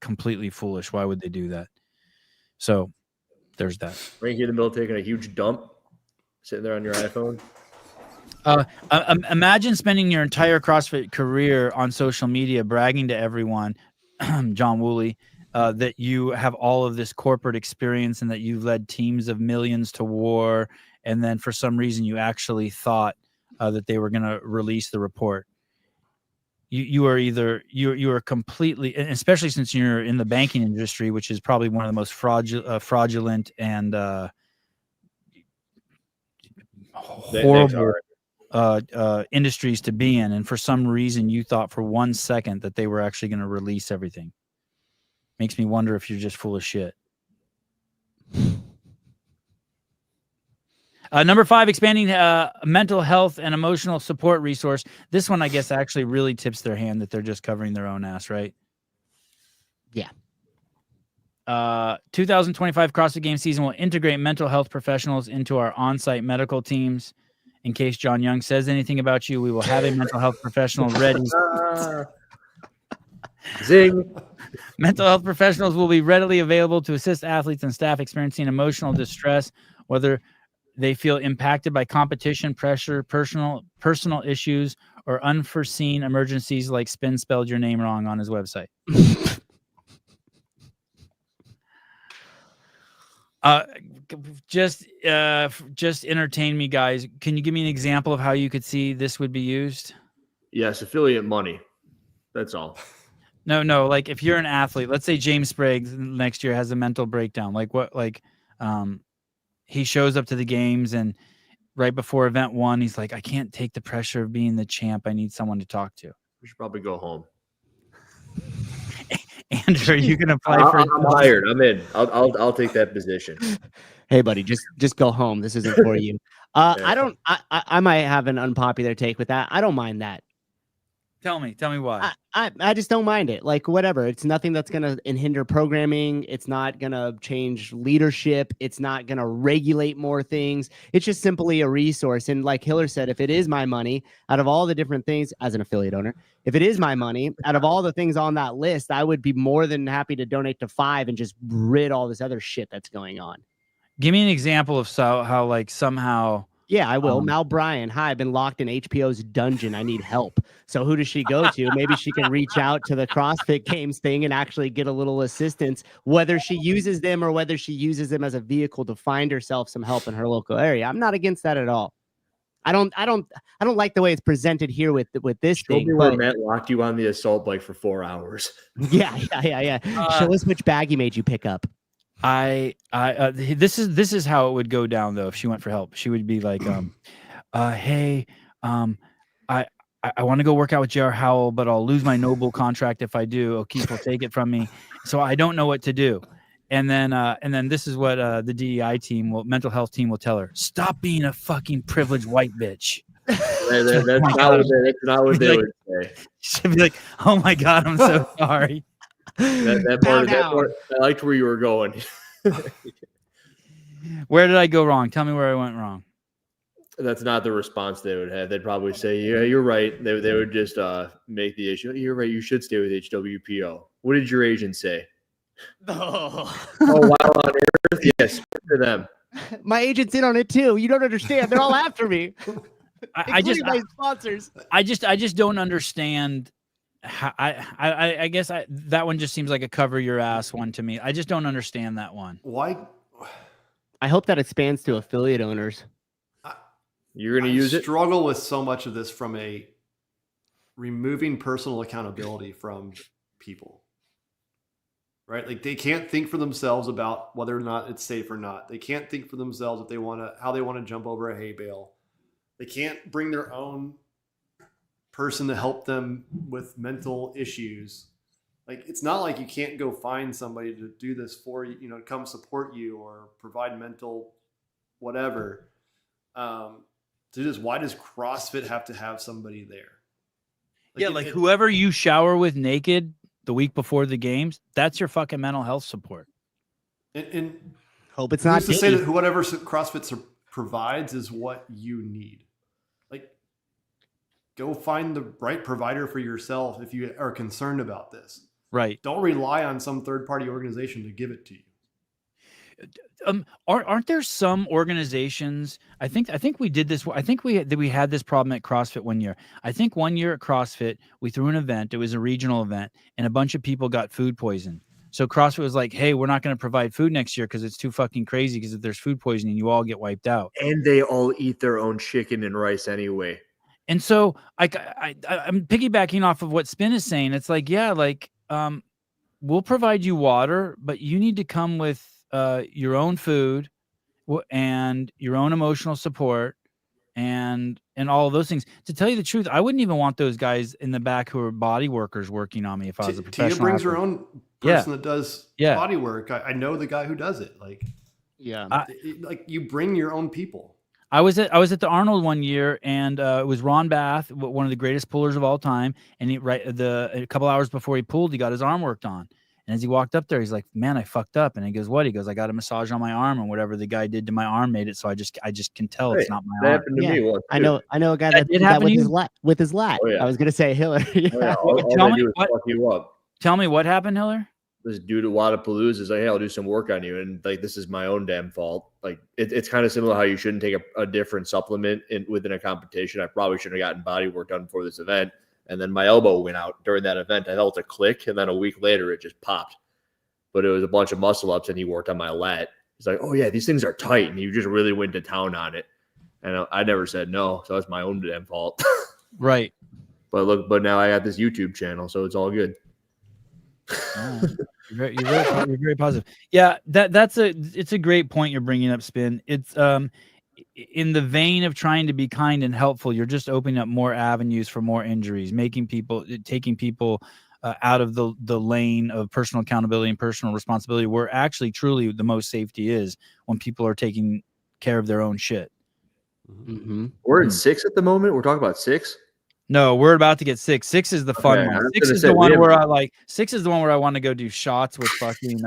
completely foolish. Why would they do that? So there's that. Frank, you in the middle of taking a huge dump, sitting there on your iPhone. Imagine spending your entire CrossFit career on social media bragging to everyone, John Woolley, that you have all of this corporate experience and that you've led teams of millions to war, and then for some reason you actually thought that they were going to release the report. You are completely, and especially since you're in the banking industry, which is probably one of the most fraudulent and horrible industries to be in, and for some reason you thought for 1 second that they were actually going to release everything. Makes me wonder if you're just full of shit. Number 5, expanding mental health and emotional support resource. This one, I guess, actually really tips their hand that they're just covering their own ass, right? Yeah. 2025 CrossFit Games season will integrate mental health professionals into our on-site medical teams. In case John Young says anything about you, we will have a mental health professional ready. Zing. Mental health professionals will be readily available to assist athletes and staff experiencing emotional distress, whether they feel impacted by competition, pressure, personal issues, or unforeseen emergencies like Spin spelled your name wrong on his website. Just entertain me, guys. Can you give me an example of how you could see this would be used? Yes, affiliate money. That's all. No. Like if you're an athlete, let's say James Sprague next year has a mental breakdown. He shows up to the games and right before event 1, he's like, I can't take the pressure of being the champ. I need someone to talk to. We should probably go home. Andrew, you can apply for. I'm hired. I'm in. I'll take that position. Hey, buddy, just go home. This isn't for you. I might have an unpopular take with that. I don't mind that. Tell me why. I just don't mind it. Like, whatever. It's nothing that's going to hinder programming. It's not going to change leadership. It's not going to regulate more things. It's just simply a resource. And like Hiller said, if it is my money, out of all the different things as an affiliate owner, if it is my money, out of all the things on that list, I would be more than happy to donate to 5 and just rid all this other shit that's going on. Give me an example of how like somehow. Yeah, I will. Mal Bryan. Hi, I've been locked in HPO's dungeon. I need help. So who does she go to? Maybe she can reach out to the CrossFit Games thing and actually get a little assistance, whether she uses them or whether she uses them as a vehicle to find herself some help in her local area. I'm not against that at all. I don't like the way it's presented here with this Show thing. me where Matt locked you on the assault bike for 4 hours. Yeah. Show us which bag he made you pick up. This is how it would go down though if she went for help. She would be like, hey, I want to go work out with J.R. Howell, but I'll lose my Noble contract if I do. O'Keefe will take it from me, so I don't know what to do. And then this is what the DEI team, mental health team, will tell her: stop being a fucking privileged white bitch. That's not what they would say. She'd be like, "Oh my god, I'm so sorry." That part, I liked where you were going. Where did I go wrong? Tell me where I went wrong. That's not the response they would have. They'd probably say, "Yeah, you're right." They would just make the issue. You're right. You should stay with HWPO. What did your agent say? Oh, While on Earth, yes, to them. My agent's in on it too. You don't understand. They're all after me. I just my sponsors. I just don't understand. How, I guess that one just seems like a cover your ass one to me. I just don't understand that one. Why? I hope that expands to affiliate owners. You're going to use it? Struggle with so much of this from a removing personal accountability from people, right? Like they can't think for themselves about whether or not it's safe or not. They can't think for themselves if they want to, how they want to jump over a hay bale. They can't bring their own person to help them with mental issues. Like, it's not like you can't go find somebody to do this for you, to come support you or provide mental whatever. Why does CrossFit have to have somebody there? Whoever you shower with naked the week before the games, that's your fucking mental health support. And hope it's not to say that whatever CrossFit provides is what you need. Like, go find the right provider for yourself if you are concerned about this. Right. Don't rely on some third-party organization to give it to you. Aren't there some organizations? I think we did this. I think we had this problem at CrossFit one year. I think one year at CrossFit we threw an event. It was a regional event, and a bunch of people got food poisoned. So CrossFit was like, "Hey, we're not going to provide food next year because it's too fucking crazy. Because if there's food poisoning, you all get wiped out." And they all eat their own chicken and rice anyway. And so I'm piggybacking off of what Spin is saying. It's like, yeah, we'll provide you water, but you need to come with your own food and your own emotional support and all of those things. To tell you the truth, I wouldn't even want those guys in the back who are body workers working on me if I was a professional. Tia brings her own person that does body work. I know the guy who does it. You bring your own people. I was at the Arnold one year, and it was Ron Bath, one of the greatest pullers of all time. And a couple hours before he pulled, he got his arm worked on. And as he walked up there, he's like, "Man, I fucked up." And he goes, "What?" He goes, "I got a massage on my arm, and whatever the guy did to my arm made it so I just can tell it's not my arm." That happened to me once. I know a guy that did that with his lat. Oh, yeah. I was gonna say Hiller. Tell me what happened, Hiller. This dude at Wodapalooza is like, "Hey, I'll do some work on you," and this is my own damn fault. It's kind of similar how you shouldn't take a different supplement within a competition. I probably should have gotten body work done before this event, and then my elbow went out during that event. I felt a click, and then a week later it just popped. But it was a bunch of muscle ups, and he worked on my lat. He's like, "Oh yeah, these things are tight," and he just really went to town on it. And I never said no, so that's my own damn fault. Right. But now I got this YouTube channel, so it's all good. Oh, you're very positive. Yeah, it's a great point you're bringing up, Spin. It's in the vein of trying to be kind and helpful, you're just opening up more avenues for more injuries, taking people out of the lane of personal accountability and personal responsibility, where actually truly the most safety is when people are taking care of their own shit. Mm-hmm. We're in 6 at the moment. We're talking about 6. No, we're about to get 6. 6 is the fun one. 6 is the one where I want to go do shots with fucking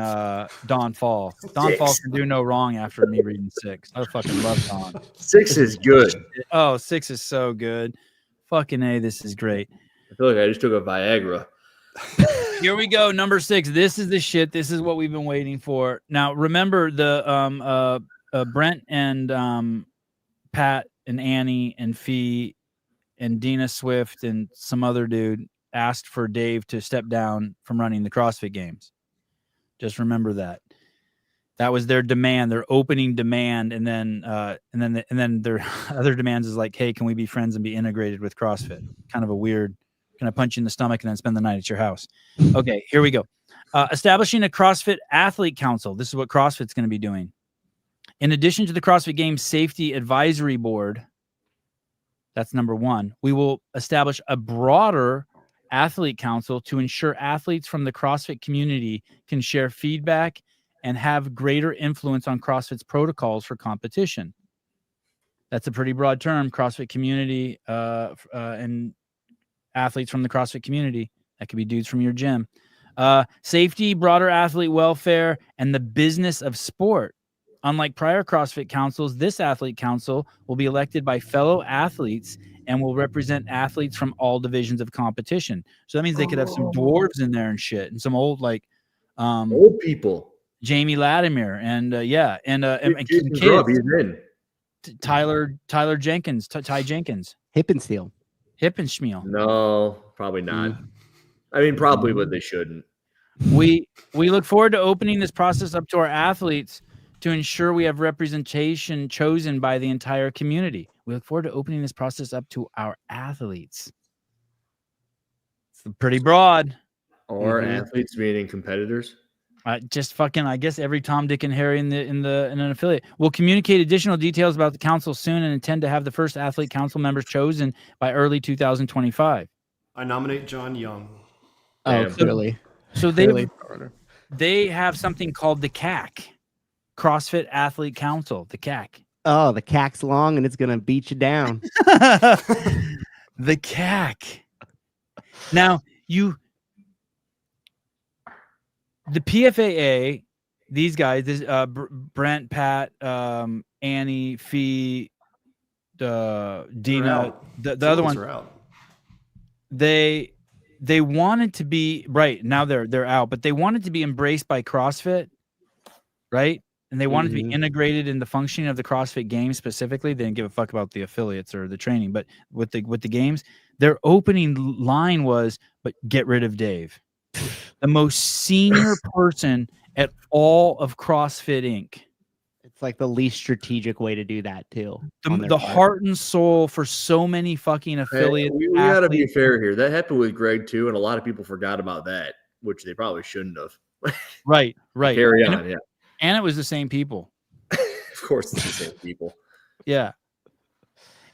Don Fall. Don Fall can do no wrong after me reading 6. I fucking love Don. 6 is good. Oh, 6 is so good. Fucking A, this is great. I feel like I just took a Viagra. Here we go. Number 6. This is the shit. This is what we've been waiting for. Now, remember the Brent and Pat and Annie and Fee and Dina Swift and some other dude asked for Dave to step down from running the CrossFit Games. Just remember that. That was their demand, their opening demand, and then their other demands is like, "Hey, can we be friends and be integrated with CrossFit?" Kind of a weird, kind of punch you in the stomach and then spend the night at your house. Okay, here we go. Establishing a CrossFit Athlete Council. This is what CrossFit's going to be doing. In addition to the CrossFit Games Safety Advisory Board, that's number one, we will establish a broader athlete council to ensure athletes from the CrossFit community can share feedback and have greater influence on CrossFit's protocols for competition. That's a pretty broad term, CrossFit community, and athletes from the CrossFit community. That could be dudes from your gym. Safety, broader athlete welfare, and the business of sport. Unlike prior CrossFit councils, this athlete council will be elected by fellow athletes and will represent athletes from all divisions of competition. So that means they could have some dwarves in there and shit, and some old old people. Jamie Latimer and Jason kids. Grubb, he's in. Tyler Jenkins, Ty Jenkins, Hippensteel. Hippenschmiel. No, probably not. I mean, probably, but they shouldn't. We look forward to opening this process up to our athletes to ensure we have representation chosen by the entire community. We look forward to opening this process up to our athletes. It's pretty broad. Or athletes meaning competitors. Just fucking, I guess every Tom, Dick, and Harry in an affiliate. We'll communicate additional details about the council soon and intend to have the first athlete council members chosen by early 2025. I nominate John Young. Oh, clearly. So they have something called the CAC, CrossFit Athlete Council, the CAC. Oh, the CAC's long and it's going to beat you down. The CAC. Now, the PFAA, these guys, Brent, Pat, Annie, Fee, Dina, the other one, they wanted to be right now. They're out, but they wanted to be embraced by CrossFit, right? And they wanted to be integrated in the functioning of the CrossFit Games specifically. They didn't give a fuck about the affiliates or the training, but with the games, their opening line was, "But get rid of Dave." The most senior person at all of CrossFit Inc. It's like the least strategic way to do that too. The heart and soul for so many fucking affiliates. We got to be fair here. That happened with Greg too, and a lot of people forgot about that, which they probably shouldn't have. Right. Carry on, yeah. And it was the same people. Of course, it's the same people. Yeah.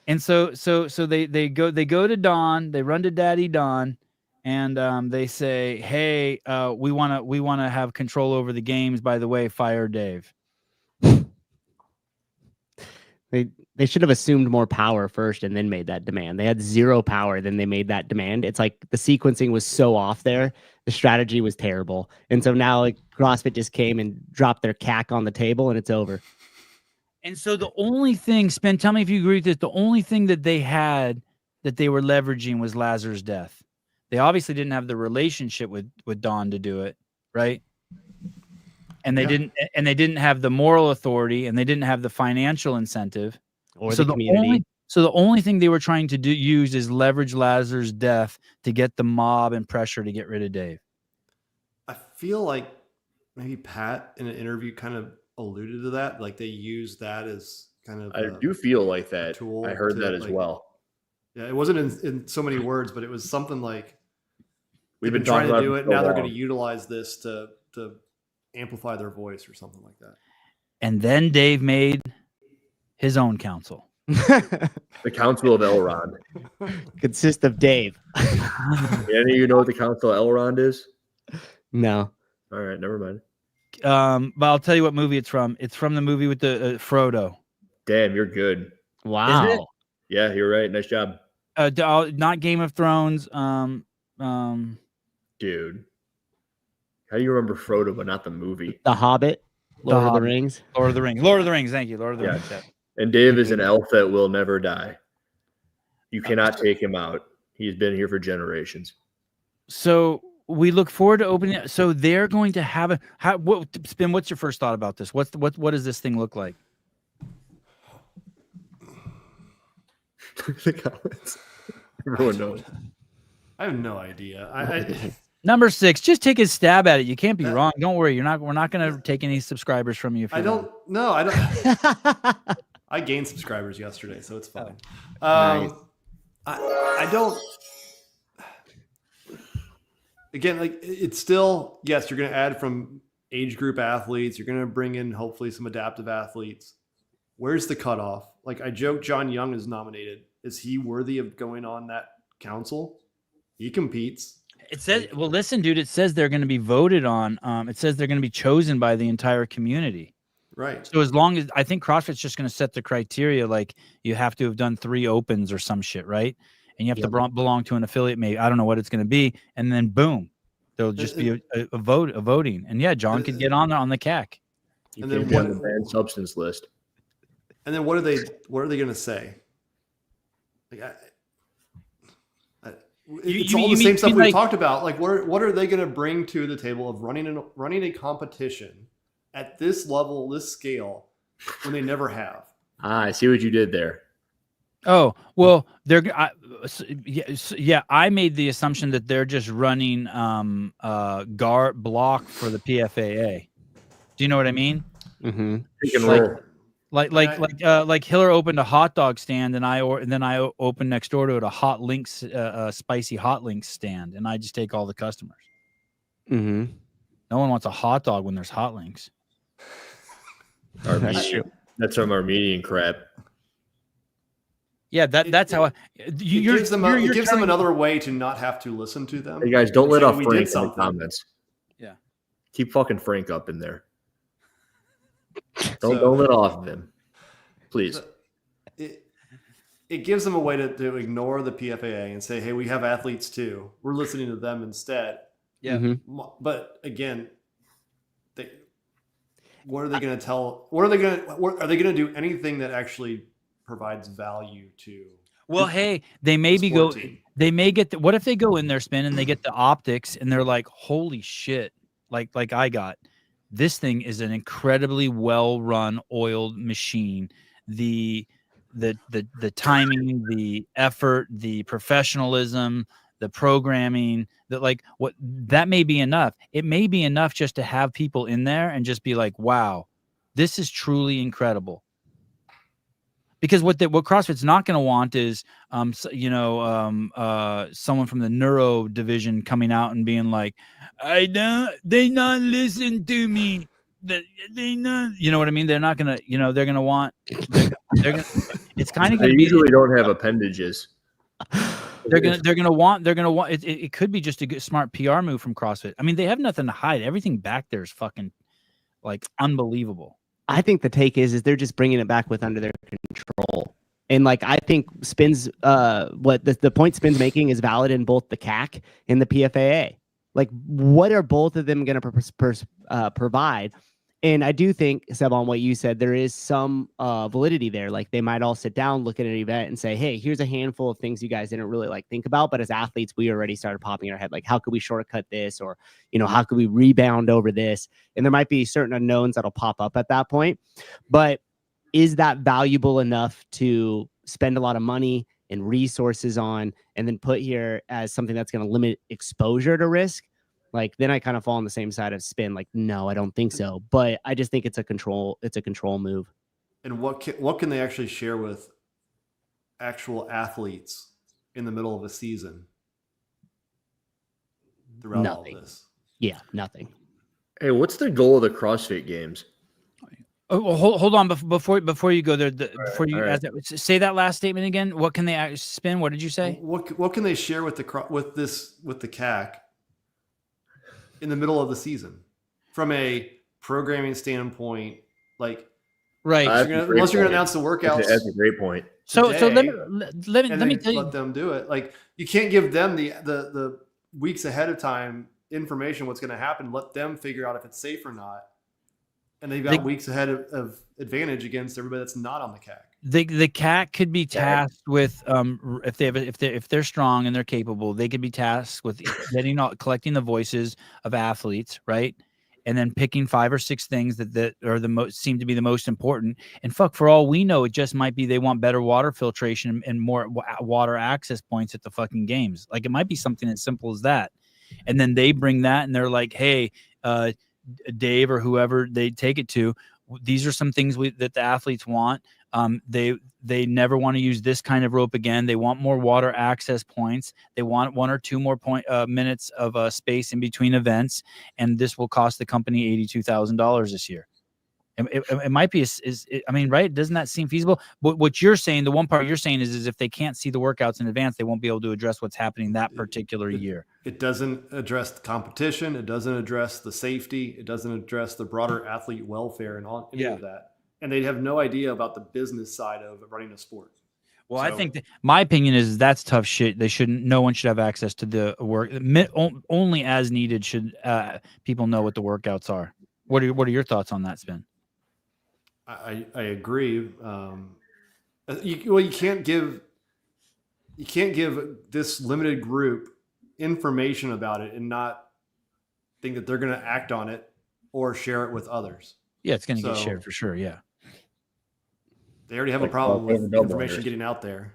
And so they go to Don. They run to Daddy Don. And they say, "Hey, we want to have control over the games. By the way, fire Dave." They should have assumed more power first and then made that demand. They had zero power, then they made that demand. It's like the sequencing was so off there. The strategy was terrible, and so now like CrossFit just came and dropped their CAC on the table, and it's over. And so the only thing, Spin, tell me if you agree with this. The only thing that they had that they were leveraging was Lazar's death. They obviously didn't have the relationship with Don to do it, right? And they didn't have the moral authority, and they didn't have the financial incentive or the community. So the only thing they were trying to use is leverage Lazar's death to get the mob and pressure to get rid of Dave. I feel like maybe Pat in an interview kind of alluded to that. Like they used that as kind of. I do feel like that. Tool I heard that as well. Yeah, it wasn't in so many words, but it was something like we've been trying to do it. Now long. They're going to utilize this to amplify their voice or something like that. And then Dave made his own council. The Council of Elrond. Consists of Dave. Any of you know what the Council of Elrond is? No. All right, never mind. But I'll tell you what movie it's from. It's from the movie with the Frodo. Damn, you're good. Wow. Yeah, you're right. Nice job. Not Game of Thrones. Dude, how do you remember Frodo but not the movie? The Hobbit. Lord of the Rings. Lord of the Rings. Lord of the Rings. Thank you. Lord of the Rings. Yeah. And Dave is an elf that will never die. You cannot take him out. He's been here for generations. So we look forward to opening it. So they're going to have Spin, what's your first thought about this? What does this thing look like? The comments. Everyone knows. I have no idea. Number 6, just take a stab at it. You can't be wrong. Don't worry. We're not going to take any subscribers from you. I don't. I gained subscribers yesterday, so it's fine. Nice. I don't. again, like it's still, yes, you're going to add from age group athletes. You're going to bring in hopefully some adaptive athletes. Where's the cutoff? Like I joke, John Young is nominated. Is he worthy of going on that council? He competes. It says, well, listen, dude, it says they're going to be voted on. It says they're going to be chosen by the entire community. Right. So as long as, I think CrossFit's just going to set the criteria, like you have to have done 3 opens or some shit, right? And you have to belong to an affiliate, maybe. I don't know what it's going to be. And then boom, there'll just be a voting. And yeah, John could get on the CAC. And then what the banned substance list. And then what are they going to say? Like, it's all the same stuff we've talked about. Like, what are they going to bring to the table of running a competition at this level, this scale, when they never have? I see what you did there. Oh, well, I made the assumption that they're just running guard block for the PFAA. Do you know what I mean? Mm-hmm. Pick and roll. Like Hiller opened a hot dog stand, and I opened next door to it a hot links, spicy hot links stand, and I just take all the customers. Mm-hmm. No one wants a hot dog when there's hot links. That's some Armenian crap. Yeah, that's how it gives them another way to not have to listen to them. Hey guys, don't let off Frank in the comments. Yeah, keep fucking Frank up in there. Don't let off of him, please. It gives them a way to ignore the PFAA and say, hey, we have athletes too. We're listening to them instead. Yeah. Mm-hmm. But again, what are they going to tell? Are they going to do anything that actually provides value to? Well, hey, they maybe go. Team? They may get. What if they go in there, spin, and they get the optics, and they're like, "Holy shit!" Like I got. This thing is an incredibly well-run, oiled machine. The timing, the effort, the professionalism, the programming, that may be enough. It may be enough just to have people in there and just be like, wow, this is truly incredible. Because what CrossFit's not going to want is, someone from the neuro division coming out and being like, they not listen to me. They not, you know what I mean? They're not going to, they're going to want, it's kind of, they usually don't have appendages. They're going to want, it could be just a good, smart PR move from CrossFit. I mean, they have nothing to hide. Everything back there is fucking like unbelievable. I think the take is they're just bringing it back with under their control. And like, I think Spin's, what the point Spin's making is valid in both the CAC and the PFAA. Like, what are both of them going to provide? And I do think, Seb, on what you said, there is some validity there. Like, they might all sit down, look at an event and say, hey, here's a handful of things you guys didn't really think about. But as athletes, we already started popping our head. Like, how could we shortcut this? Or, how could we rebound over this? And there might be certain unknowns that'll pop up at that point. But is that valuable enough to spend a lot of money and resources on and then put here as something that's going to limit exposure to risk? Like, then I kind of fall on the same side of Spin. Like, no, I don't think so. But I just think it's a control move. And what can they actually share with actual athletes in the middle of a season throughout all this? Yeah, nothing. Hey, what's the goal of the CrossFit Games? Oh, well, hold on before you go there. Say that last statement again. What can they Spin? What did you say? What can they share with the CAC in the middle of the season from a programming standpoint? Like, right, unless you're going to announce the workouts. That's a great point. So let me tell you, let them do it. Like, you can't give them the weeks ahead of time information what's going to happen. Let them figure out if it's safe or not. And they've got weeks ahead of advantage against everybody that's not on the CAC. The CAC could be tasked with if they're strong and they're capable, they could be tasked with collecting the voices of athletes, right? And then picking 5 or 6 things that are seem to be the most important. And for all we know, it just might be they want better water filtration and more water access points at the fucking games. Like, it might be something as simple as that. And then they bring that and they're like, hey, Dave or whoever they take it to, these are some things that the athletes want. They never want to use this kind of rope again. They want more water access points. They want 1 or 2 more minutes of space in between events, and this will cost the company $82,000 this year. It might be, I mean, right? Doesn't that seem feasible? But what you're saying, the one part you're saying is if they can't see the workouts in advance, they won't be able to address what's happening that particular year. It doesn't address the competition. It doesn't address the safety. It doesn't address the broader athlete welfare and any of that. And they have no idea about the business side of running a sport. Well, I think my opinion is that's tough shit. No one should have access to the work. Only as needed should people know what the workouts are. What are your thoughts on that, Spin? I agree. You can't give this limited group information about it and not think that they're going to act on it or share it with others. Yeah, it's going to get shared for sure. Yeah. They already have a problem with information getting out there.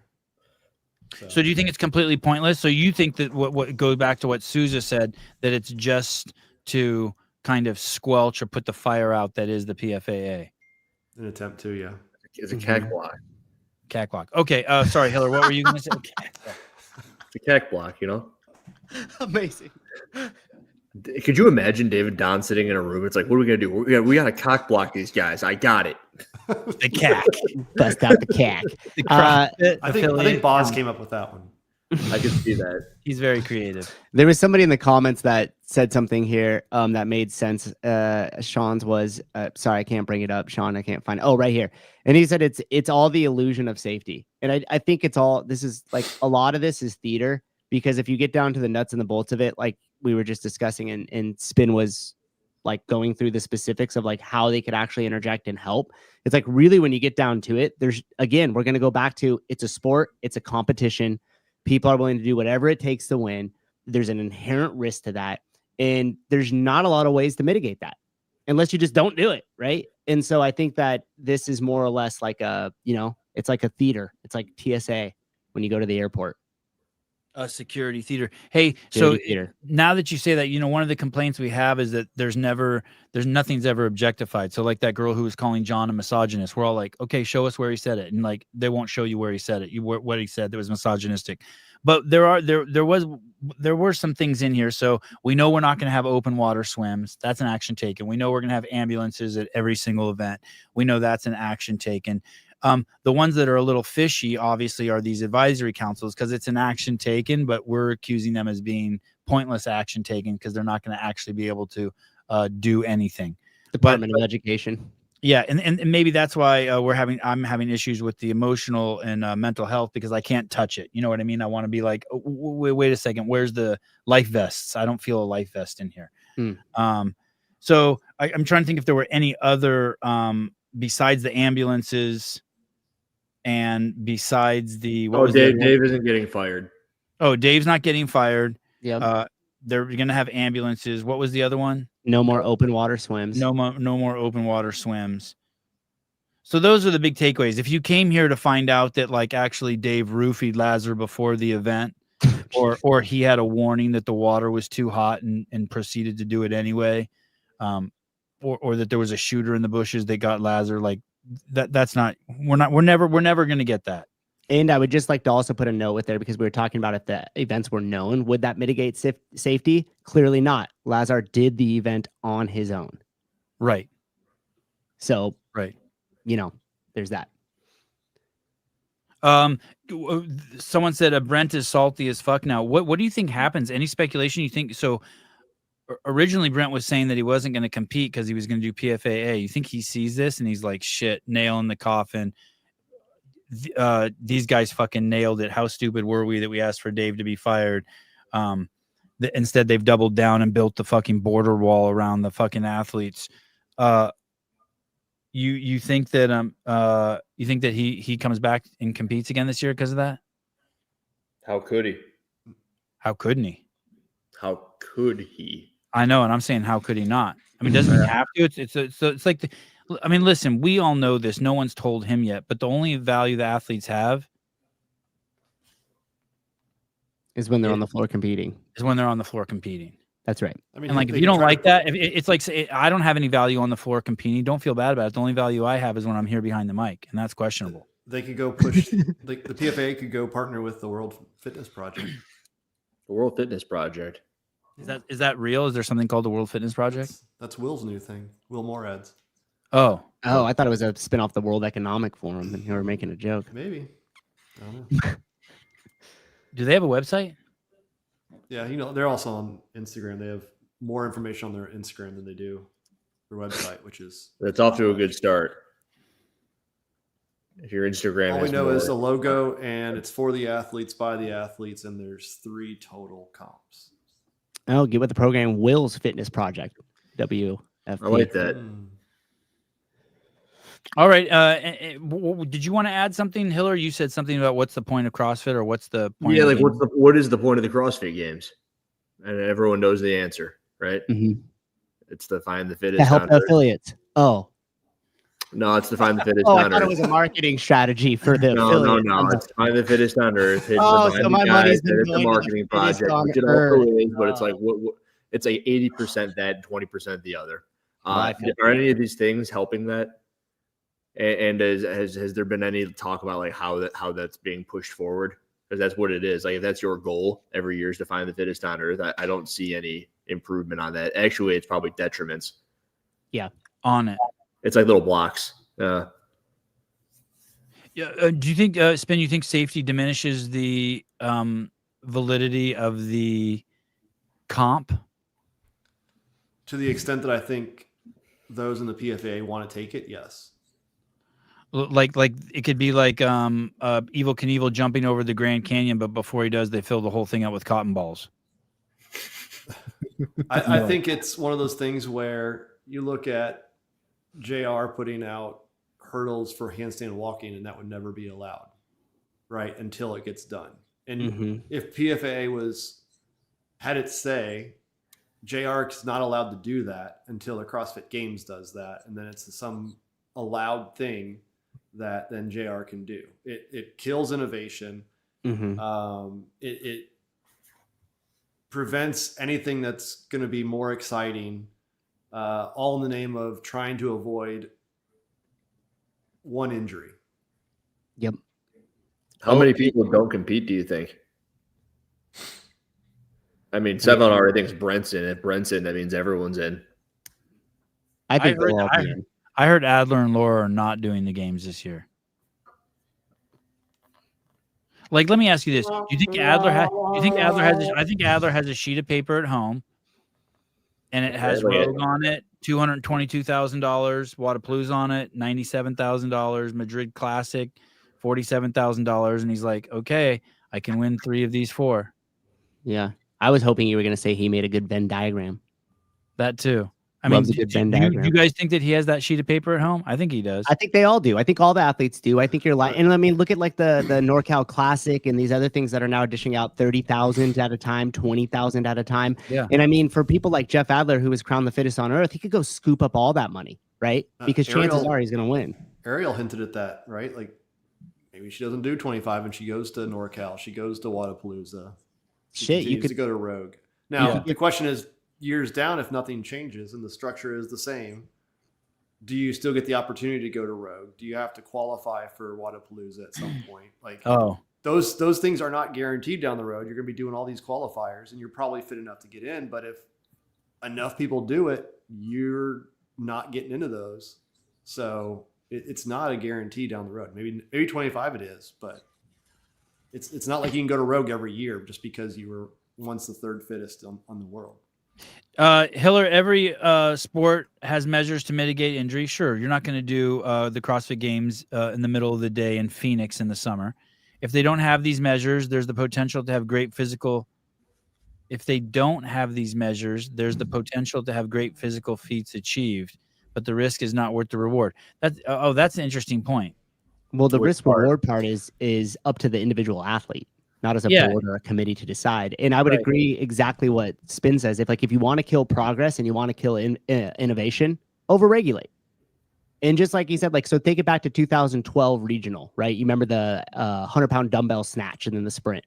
So do you think it's completely pointless? So you think that what goes back to what Souza said, that it's just to kind of squelch or put the fire out that is the PFAA? An attempt to, yeah. It's a cack block. Cack block. Okay. Sorry, Hiller. What were you going to say? It's a cack block, you know? Amazing. Could you imagine David Don sitting in a room? It's like, what are we going to do? We got to cock block these guys. I got it. The cack. Bust out the cack. I think Boz came up with that one. I can see that. He's very creative. There was somebody in the comments that said something here that made sense. Sean's was sorry, I can't bring it up. Sean, I can't find it. Oh, right here. And he said it's all the illusion of safety. And I think this is like a lot of this is theater, because if you get down to the nuts and the bolts of it, like we were just discussing, and Spin was like going through the specifics of like how they could actually interject and help. It's like really when you get down to it, we're going to go back to it's a sport, it's a competition. People are willing to do whatever it takes to win. There's an inherent risk to that. And there's not a lot of ways to mitigate that unless you just don't do it. Right. And so I think that this is more or less like it's like a theater. It's like TSA when you go to the airport. A security theater. Hey, now that you say that, one of the complaints we have is that there's nothing's ever objectified. So like that girl who was calling John a misogynist, we're all like, okay, show us where he said it. And like, they won't show you where he said it. What he said that was misogynistic. But there were some things in here. So we know we're not going to have open water swims. That's an action taken. We know we're going to have ambulances at every single event. We know that's an action taken. The ones that are a little fishy, obviously, are these advisory councils because it's an action taken, but we're accusing them as being pointless action taken because they're not going to actually be able to do anything. Department of Education. Yeah, and maybe that's why I'm having issues with the emotional and mental health because I can't touch it. You know what I mean? I want to be like, wait a second, where's the life vests? I don't feel a life vest in here. So I'm trying to think if there were any other besides the ambulances. And besides the Dave isn't getting fired. Oh, Dave's not getting fired. Yeah. They're gonna have ambulances. What was the other one? No more open water swims. No more open water swims. So those are the big takeaways. If you came here to find out that like actually Dave roofied Lazar before the event, or he had a warning that the water was too hot and proceeded to do it anyway, or that there was a shooter in the bushes that got Lazar, like. That's not we're never going to get that. And I would just like to also put a note with there because we were talking about if the events were known, would that mitigate safety? Clearly not. Lazar did the event on his own. Right. So, right. There's that. Someone said Brent is salty as fuck now. What do you think happens? Any speculation you think so? Originally, Brent was saying that he wasn't going to compete because he was going to do PFAA. You think he sees this and he's like, shit, nail in the coffin. These guys fucking nailed it. How stupid were we that we asked for Dave to be fired? Instead, they've doubled down and built the fucking border wall around the fucking athletes. You think that he comes back and competes again this year because of that? How could he? How couldn't he? How could he? I know, and I'm saying, how could he not? I mean, doesn't he have to? It's like, listen, we all know this. No one's told him yet, but the only value the athletes have is when they're on the floor competing. That's right. I mean, And like, if they you can don't try to like that, if it's like, say, I don't have any value on the floor competing. Don't feel bad about it. The only value I have is when I'm here behind the mic, and that's questionable. They could go push. The PFA could go partner with the World Fitness Project. The World Fitness Project. Is that real? Is there something called the World Fitness Project? That's Will's new thing. Will Morad's. Oh, I thought it was a spin off the World Economic Forum, and you were making a joke. Maybe. I don't know. do they have a website? Yeah, they're also on Instagram. They have more information on their Instagram than they do their website, which is That's off to a good start. If your Instagram all we has know more, is the logo, and it's for the athletes, by the athletes, and there's 3 total comps. Oh, get with the program Will's Fitness Project. WFP. I like that. All right. Did you want to add something, Hiller? You said something about what's the point of CrossFit, or what's the point? Yeah, of like the what is the point of the CrossFit Games? And everyone knows the answer, right? Mhm. It's to find the fittest. To help on the earth. affiliates. Oh. No, it's to find the fittest Oh, I on thought it earth. was a marketing strategy for the No, affiliates. it's to find the fittest on earth. It's Oh, to find so the my guys money's that been it's a going to the marketing fittest project, on which it earth. also is, but it's like it's like 80% that, 20% the other. Well, I feel Are any of these things helping that? And has there been any talk about like how that's being pushed forward? Because that's what it is. Like if that's your goal every year is to find the fittest on earth, I don't see any improvement on that. Actually, it's probably detriments. Yeah. on it. It's like little blocks. Yeah. Do you think, Spin? You think safety diminishes the validity of the comp? To the extent that I think those in the PFA want to take it, yes. Like it could be like Evel Knievel jumping over the Grand Canyon, but before he does, they fill the whole thing out with cotton balls. I think it's one of those things where you look at JR putting out hurdles for handstand walking, and that would never be allowed, right, until it gets done. And if PFA had its say, JR is not allowed to do that until the CrossFit Games does that, and then it's some allowed thing that then JR can do. It kills innovation. It prevents anything that's going to be more exciting, all in the name of trying to avoid one injury. Yep. How many people don't compete, do you think? I mean, 7 already thinks Brent's in. If Brent's in, that means everyone's in. I think they'll all be in. I heard Adler and Laura are not doing the games this year. Like, let me ask you this: do you think Adler has? I think Adler has a sheet of paper at home, and it has Rogue on it, $222,000, Wadapalooza on it, $97,000, Madrid Classic, $47,000, and he's like, okay, I can win 3 of these 4. Yeah. I was hoping you were going to say he made a good Venn diagram. That too. I Loves mean, a good do Venn diagram. you guys think that he has that sheet of paper at home? I think he does. I think they all do. I think all the athletes do. I think you're like, and I mean, look at like the NorCal Classic and these other things that are now dishing out 30,000 at a time, 20,000 at a time. Yeah. And I mean, for people like Jeff Adler, who was crowned the fittest on earth, he could go scoop up all that money, right? Because chances are he's going to win. Ariel hinted at that, right? Like maybe she doesn't do 25 and she goes to NorCal. She goes to Wadapalooza. You could go to Rogue. Now, the question is, years down, if nothing changes and the structure is the same, do you still get the opportunity to go to Rogue? Do you have to qualify for Wadapalooza at some point? Like, those things are not guaranteed down the road. You're going to be doing all these qualifiers, and you're probably fit enough to get in. But if enough people do it, you're not getting into those. So it's not a guarantee down the road. Maybe 25 it is, but it's not like you can go to Rogue every year just because you were once the 3rd fittest on the world. Hiller, every sport has measures to mitigate injury. Sure, you're not going to do the CrossFit Games in the middle of the day in Phoenix in the summer. If they don't have these measures, there's the potential to have great physical. If they don't have these measures, there's the potential to have great physical feats achieved, but the risk is not worth the reward. That's an interesting point. Well, the risk reward part is up to the individual athlete, not as a board or a committee to decide. And I would agree exactly what Spin says. If you want to kill progress and you want to kill innovation, overregulate. And just like he said, so take it back to 2012 regional, right? You remember the 100-pound dumbbell snatch and then the sprint.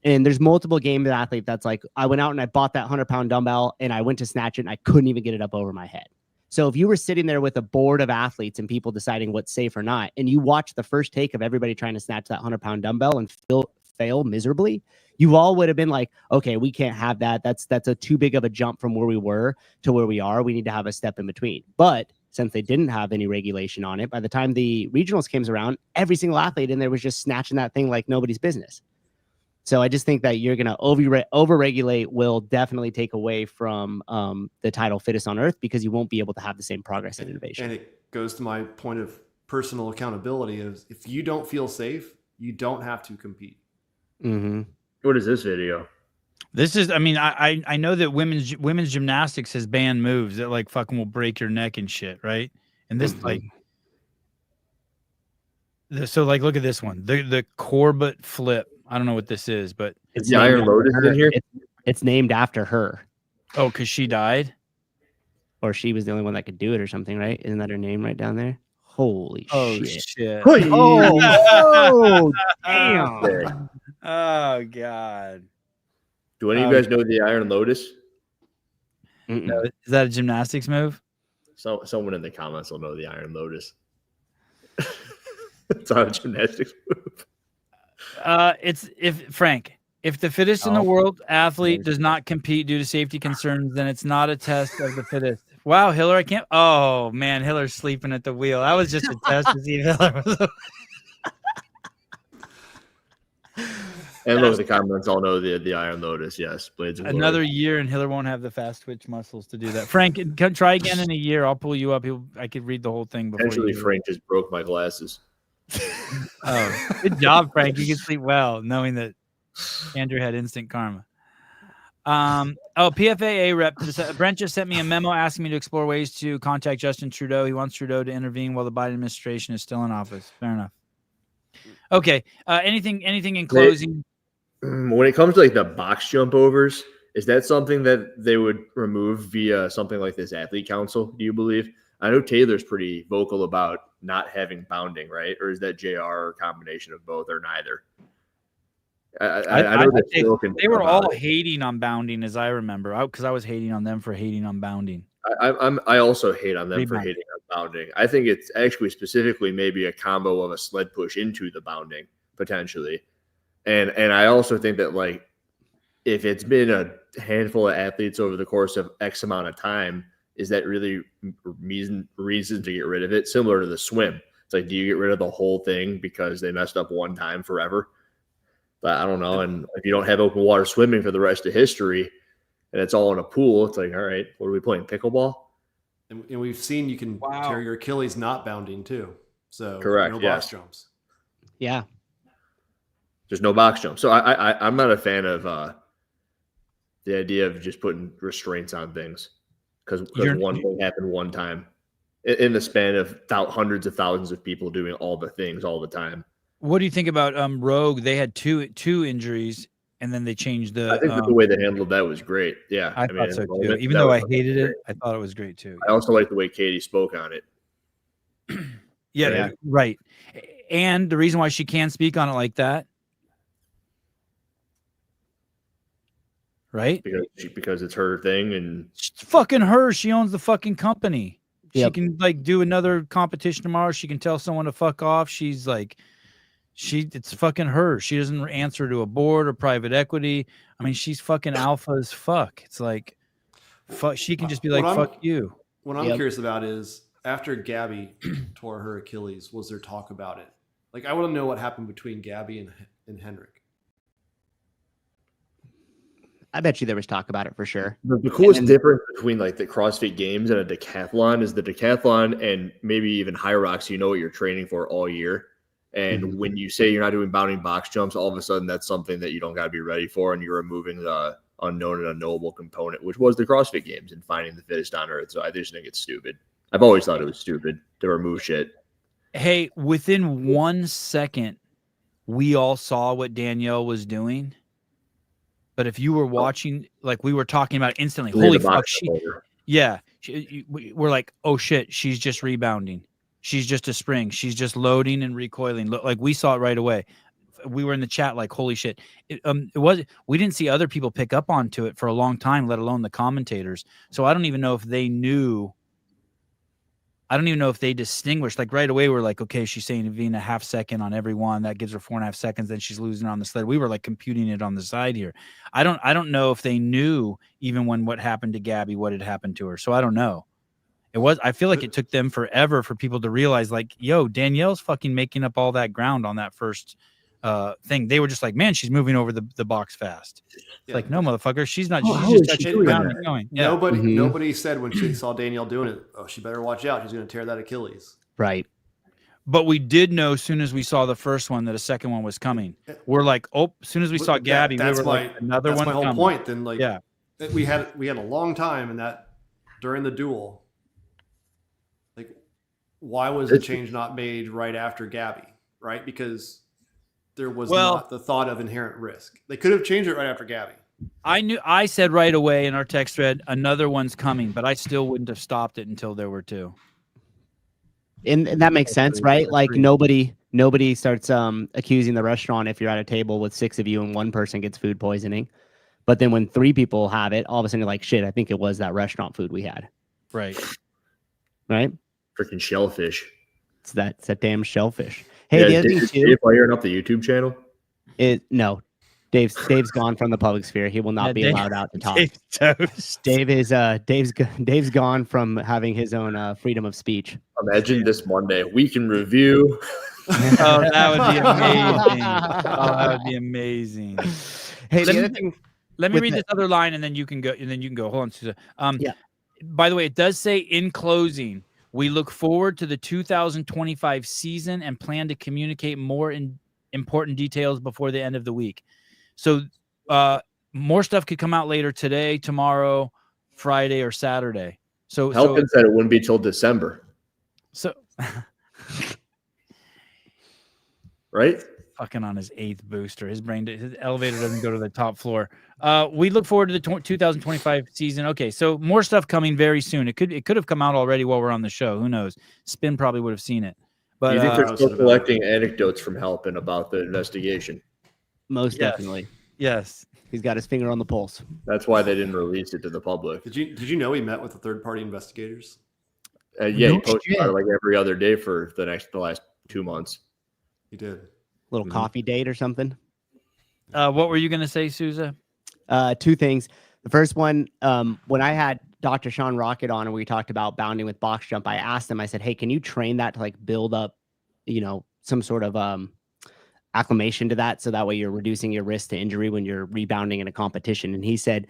And there's multiple game athletes that's like, I went out and I bought that 100-pound dumbbell and I went to snatch it and I couldn't even get it up over my head. So if you were sitting there with a board of athletes and people deciding what's safe or not, and you watch the first take of everybody trying to snatch that 100-pound dumbbell and fail miserably, you all would have been like, okay, we can't have that. That's a too big of a jump from where we were to where we are. We need to have a step in between. But since they didn't have any regulation on it, by the time the regionals came around, every single athlete in there was just snatching that thing like nobody's business. So I just think that you're going to over-regulate will definitely take away from the title fittest on earth, because you won't be able to have the same progress and innovation. And it goes to my point of personal accountability is if you don't feel safe, you don't have to compete. Mm-hmm. What is this video? This is, I mean, I know that women's gymnastics has banned moves that like fucking will break your neck and shit, right? And this so like, look at this one, the Corbett flip. I don't know what this is, but it's the Iron Lotus in here. It's named after her. Oh, because she died, or she was the only one that could do it, or something, right? Isn't that her name right down there? Holy shit! Oh, damn! Oh god! Do any of you guys know the Iron Lotus? No, is that a gymnastics move? So someone in the comments will know the Iron Lotus. It's not a gymnastics move. It's if the fittest in the world athlete does not compete due to safety concerns, then it's not a test of the fittest. Wow, Hiller, I can't. Oh man, Hiller's sleeping at the wheel. That was just a test to see if Hiller was. And look, the comments all know the Iron Lotus. Yes, Blades of Glory. Another year, and Hiller won't have the fast twitch muscles to do that. Frank, try again in a year. I'll pull you up. I could read the whole thing before. Potentially, Frank just broke my glasses. Oh, good job, Frank. You can sleep well, knowing that Andrew had instant karma. PFAA rep Brent just sent me a memo asking me to explore ways to contact Justin Trudeau. He wants Trudeau to intervene while the Biden administration is still in office. Fair enough. Okay. Anything in closing? When it comes to like the box jump overs, is that something that they would remove via something like this athlete council? Do you believe? I know Taylor's pretty vocal about not having bounding, right? Or is that JR or a combination of both or neither? I know they were all hating on bounding, as I remember, because I was hating on them for hating on bounding. I also hate on them for hating on bounding. I think it's actually specifically maybe a combo of a sled push into the bounding potentially, and I also think that like if it's been a handful of athletes over the course of X amount of time, is that really reason to get rid of it? Similar to the swim, it's like, do you get rid of the whole thing because they messed up one time forever? But I don't know. And if you don't have open water swimming for the rest of history and it's all in a pool, it's like, all right, what are we playing? Pickleball? And we've seen you can tear your Achilles not bounding too. So correct. No box jumps. Yeah. There's no box jump. So I'm not a fan of the idea of just putting restraints on things because one thing happened one time in the span of hundreds of thousands of people doing all the things all the time. What do you think about Rogue? They had two injuries, and then they changed the. I think the way they handled that was great. Yeah, I thought so too. Even though I hated it, I thought it was great too. I also like the way Katie spoke on it. Yeah, right. And the reason why she can't speak on it like that, right? Because it's her thing, and it's fucking her. She owns the fucking company. Yep. She can like do another competition tomorrow. She can tell someone to fuck off. She's like. It's fucking her. She doesn't answer to a board or private equity. I mean, she's fucking alpha as fuck. It's like, fuck. She can just be like, fuck you. What I'm curious about is after Gabby tore her Achilles, was there talk about it? Like, I want to know what happened between Gabby and Henrik. I bet you there was talk about it for sure. The coolest difference between like the CrossFit Games and a decathlon is the decathlon and maybe even High Rocks. You know what you're training for all year. And when you say you're not doing bounding box jumps, all of a sudden that's something that you don't got to be ready for, and you're removing the unknown and unknowable component, which was the CrossFit Games and finding the fittest on earth. So I just think it's stupid. I've always thought it was stupid to remove shit. Hey, within 1 second, we all saw what Danielle was doing. But if you were watching, like we were talking about instantly, holy fuck, we're like, oh shit, she's just rebounding. She's just a spring. She's just loading and recoiling. Like we saw it right away. we were in the chat like, holy shit. We didn't see other people pick up onto it for a long time, let alone the commentators. So I don't even know if they knew. I don't even know if they distinguished. Like right away, we're like, okay, she's saying Evina half second on every one. That gives her 4.5 seconds. Then she's losing on the sled. We were like computing it on the side here. I don't know if they knew even when what happened to Gabby, what had happened to her. So I don't know. I feel like it took them forever for people to realize like, yo, Danielle's fucking making up all that ground on that first thing. They were just like, man, she's moving over the box fast. It's like, no, motherfucker, she's not. She's just touching the ground and going. Yeah. Nobody said when she saw Danielle doing it, oh, she better watch out. She's going to tear that Achilles. Right. But we did know as soon as we saw the first one that a second one was coming. We're like, oh, as soon as we saw Gabby, we were like, another one. That's my whole point. Then, like, yeah, we had a long time in that during the duel. Like, why was the change not made right after Gabby? Right, because there was not the thought of inherent risk. They could have changed it right after Gabby. I said right away in our text thread, another one's coming, but I still wouldn't have stopped it until there were two. And that makes sense, right? Like nobody starts accusing the restaurant if you're at a table with 6 of you and one person gets food poisoning. But then when 3 people have it, all of a sudden you're like, shit, I think it was that restaurant food we had. Right. Right? Freaking shellfish. It's that damn shellfish. Hey, the other thing too. Dave firing up the YouTube channel? No. Dave's gone from the public sphere. He will not be allowed out to talk. Dave's gone from having his own freedom of speech. Imagine this Monday week in review. Oh, that would be amazing. Oh, that would be amazing. Hey, let me read this other line, and then you can go. Hold on, Susan. Yeah. By the way, it does say in closing, we look forward to the 2025 season and plan to communicate more important details before the end of the week. So more stuff could come out later today, tomorrow, Friday, or Saturday. So Helpin said it wouldn't be till December. So right? Fucking on his 8th booster. His elevator doesn't go to the top floor. We look forward to the 2025 season. Okay, so more stuff coming very soon. It could have come out already while we're on the show. Who knows? Spin probably would have seen it. But do you think they're still collecting anecdotes from Helpin about the investigation? Most definitely. Yes. He's got his finger on the pulse. That's why they didn't release it to the public. Did you know he met with the third-party investigators? Yeah, he posted about it like every other day for the last 2 months. He did. Little coffee date or something. What were you going to say, Souza? 2 things. The first one, when I had Dr. Sean Rocket on and we talked about bounding with box jump, I asked him, I said, hey, can you train that to like build up, some sort of acclimation to that, so that way you're reducing your risk to injury when you're rebounding in a competition? And he said,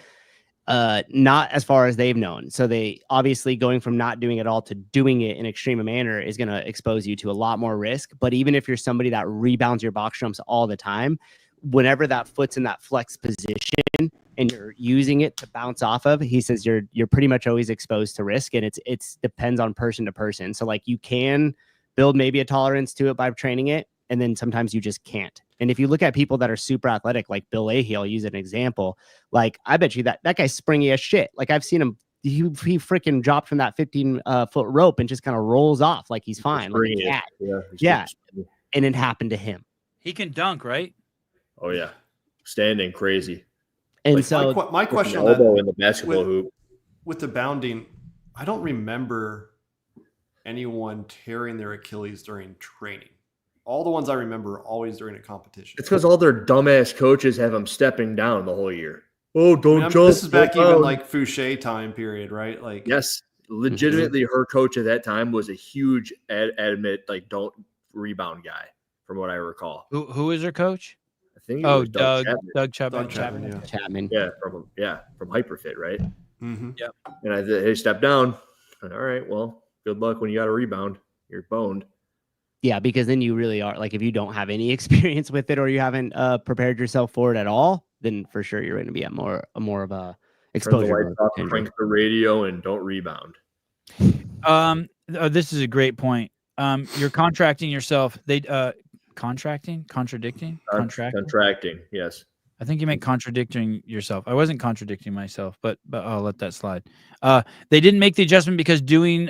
not as far as they've known. So they obviously going from not doing it all to doing it in extreme manner is going to expose you to a lot more risk. But even if you're somebody that rebounds your box jumps all the time, whenever that foot's in that flex position and you're using it to bounce off of, he says you're pretty much always exposed to risk, and it's depends on person to person. So like you can build maybe a tolerance to it by training it, and then sometimes you just can't. And if you look at people that are super athletic, like Bill Ahey, I'll use an example. Like, I bet you that guy's springy as shit. Like, I've seen him, he freaking dropped from that 15-foot rope and just kind of rolls off like he's fine. Like a cat. Yeah. And it happened to him. He can dunk, right? Oh, yeah. Standing crazy. And like, so my question on elbow that, in the basketball hoop. With the bounding, I don't remember anyone tearing their Achilles during training. All the ones I remember are always during a competition. It's because all their dumbass coaches have them stepping down the whole year. Oh, don't jump. This is back even like Fouché time period, right? Like, yes, legitimately, her coach at that time was a huge admit, like, don't rebound guy, from what I recall. Who is her coach? I think it was Doug Chapman. Chapman. Yeah, from Hyperfit, right? Mm-hmm. Yep. And they stepped down. All right, well, good luck when you got to rebound. You're boned. Yeah, because then you really are, like, if you don't have any experience with it or you haven't prepared yourself for it at all, then for sure you're going to be at more of a exposure. Turn the lights off, crank the radio, and don't rebound. This is a great point. You're contracting yourself. Contracting, yes. I think you meant contradicting yourself. I wasn't contradicting myself, but I'll let that slide. They didn't make the adjustment because doing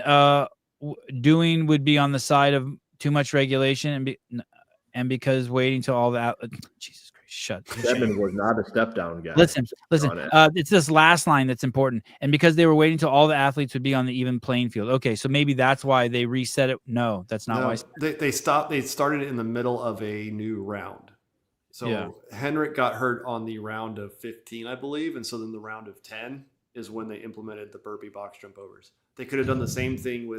would be on the side of too much regulation, and and because waiting till all the Jesus Christ, shut. Devin was not a step down guy. Listen. It's this last line that's important, and because they were waiting till all the athletes would be on the even playing field. Okay, so maybe that's why they reset it. No, that's not why. They stopped. They started in the middle of a new round. So Henrik got hurt on the round of 15, I believe, and so then the round of 10 is when they implemented the burpee box jump overs. They could have done the same thing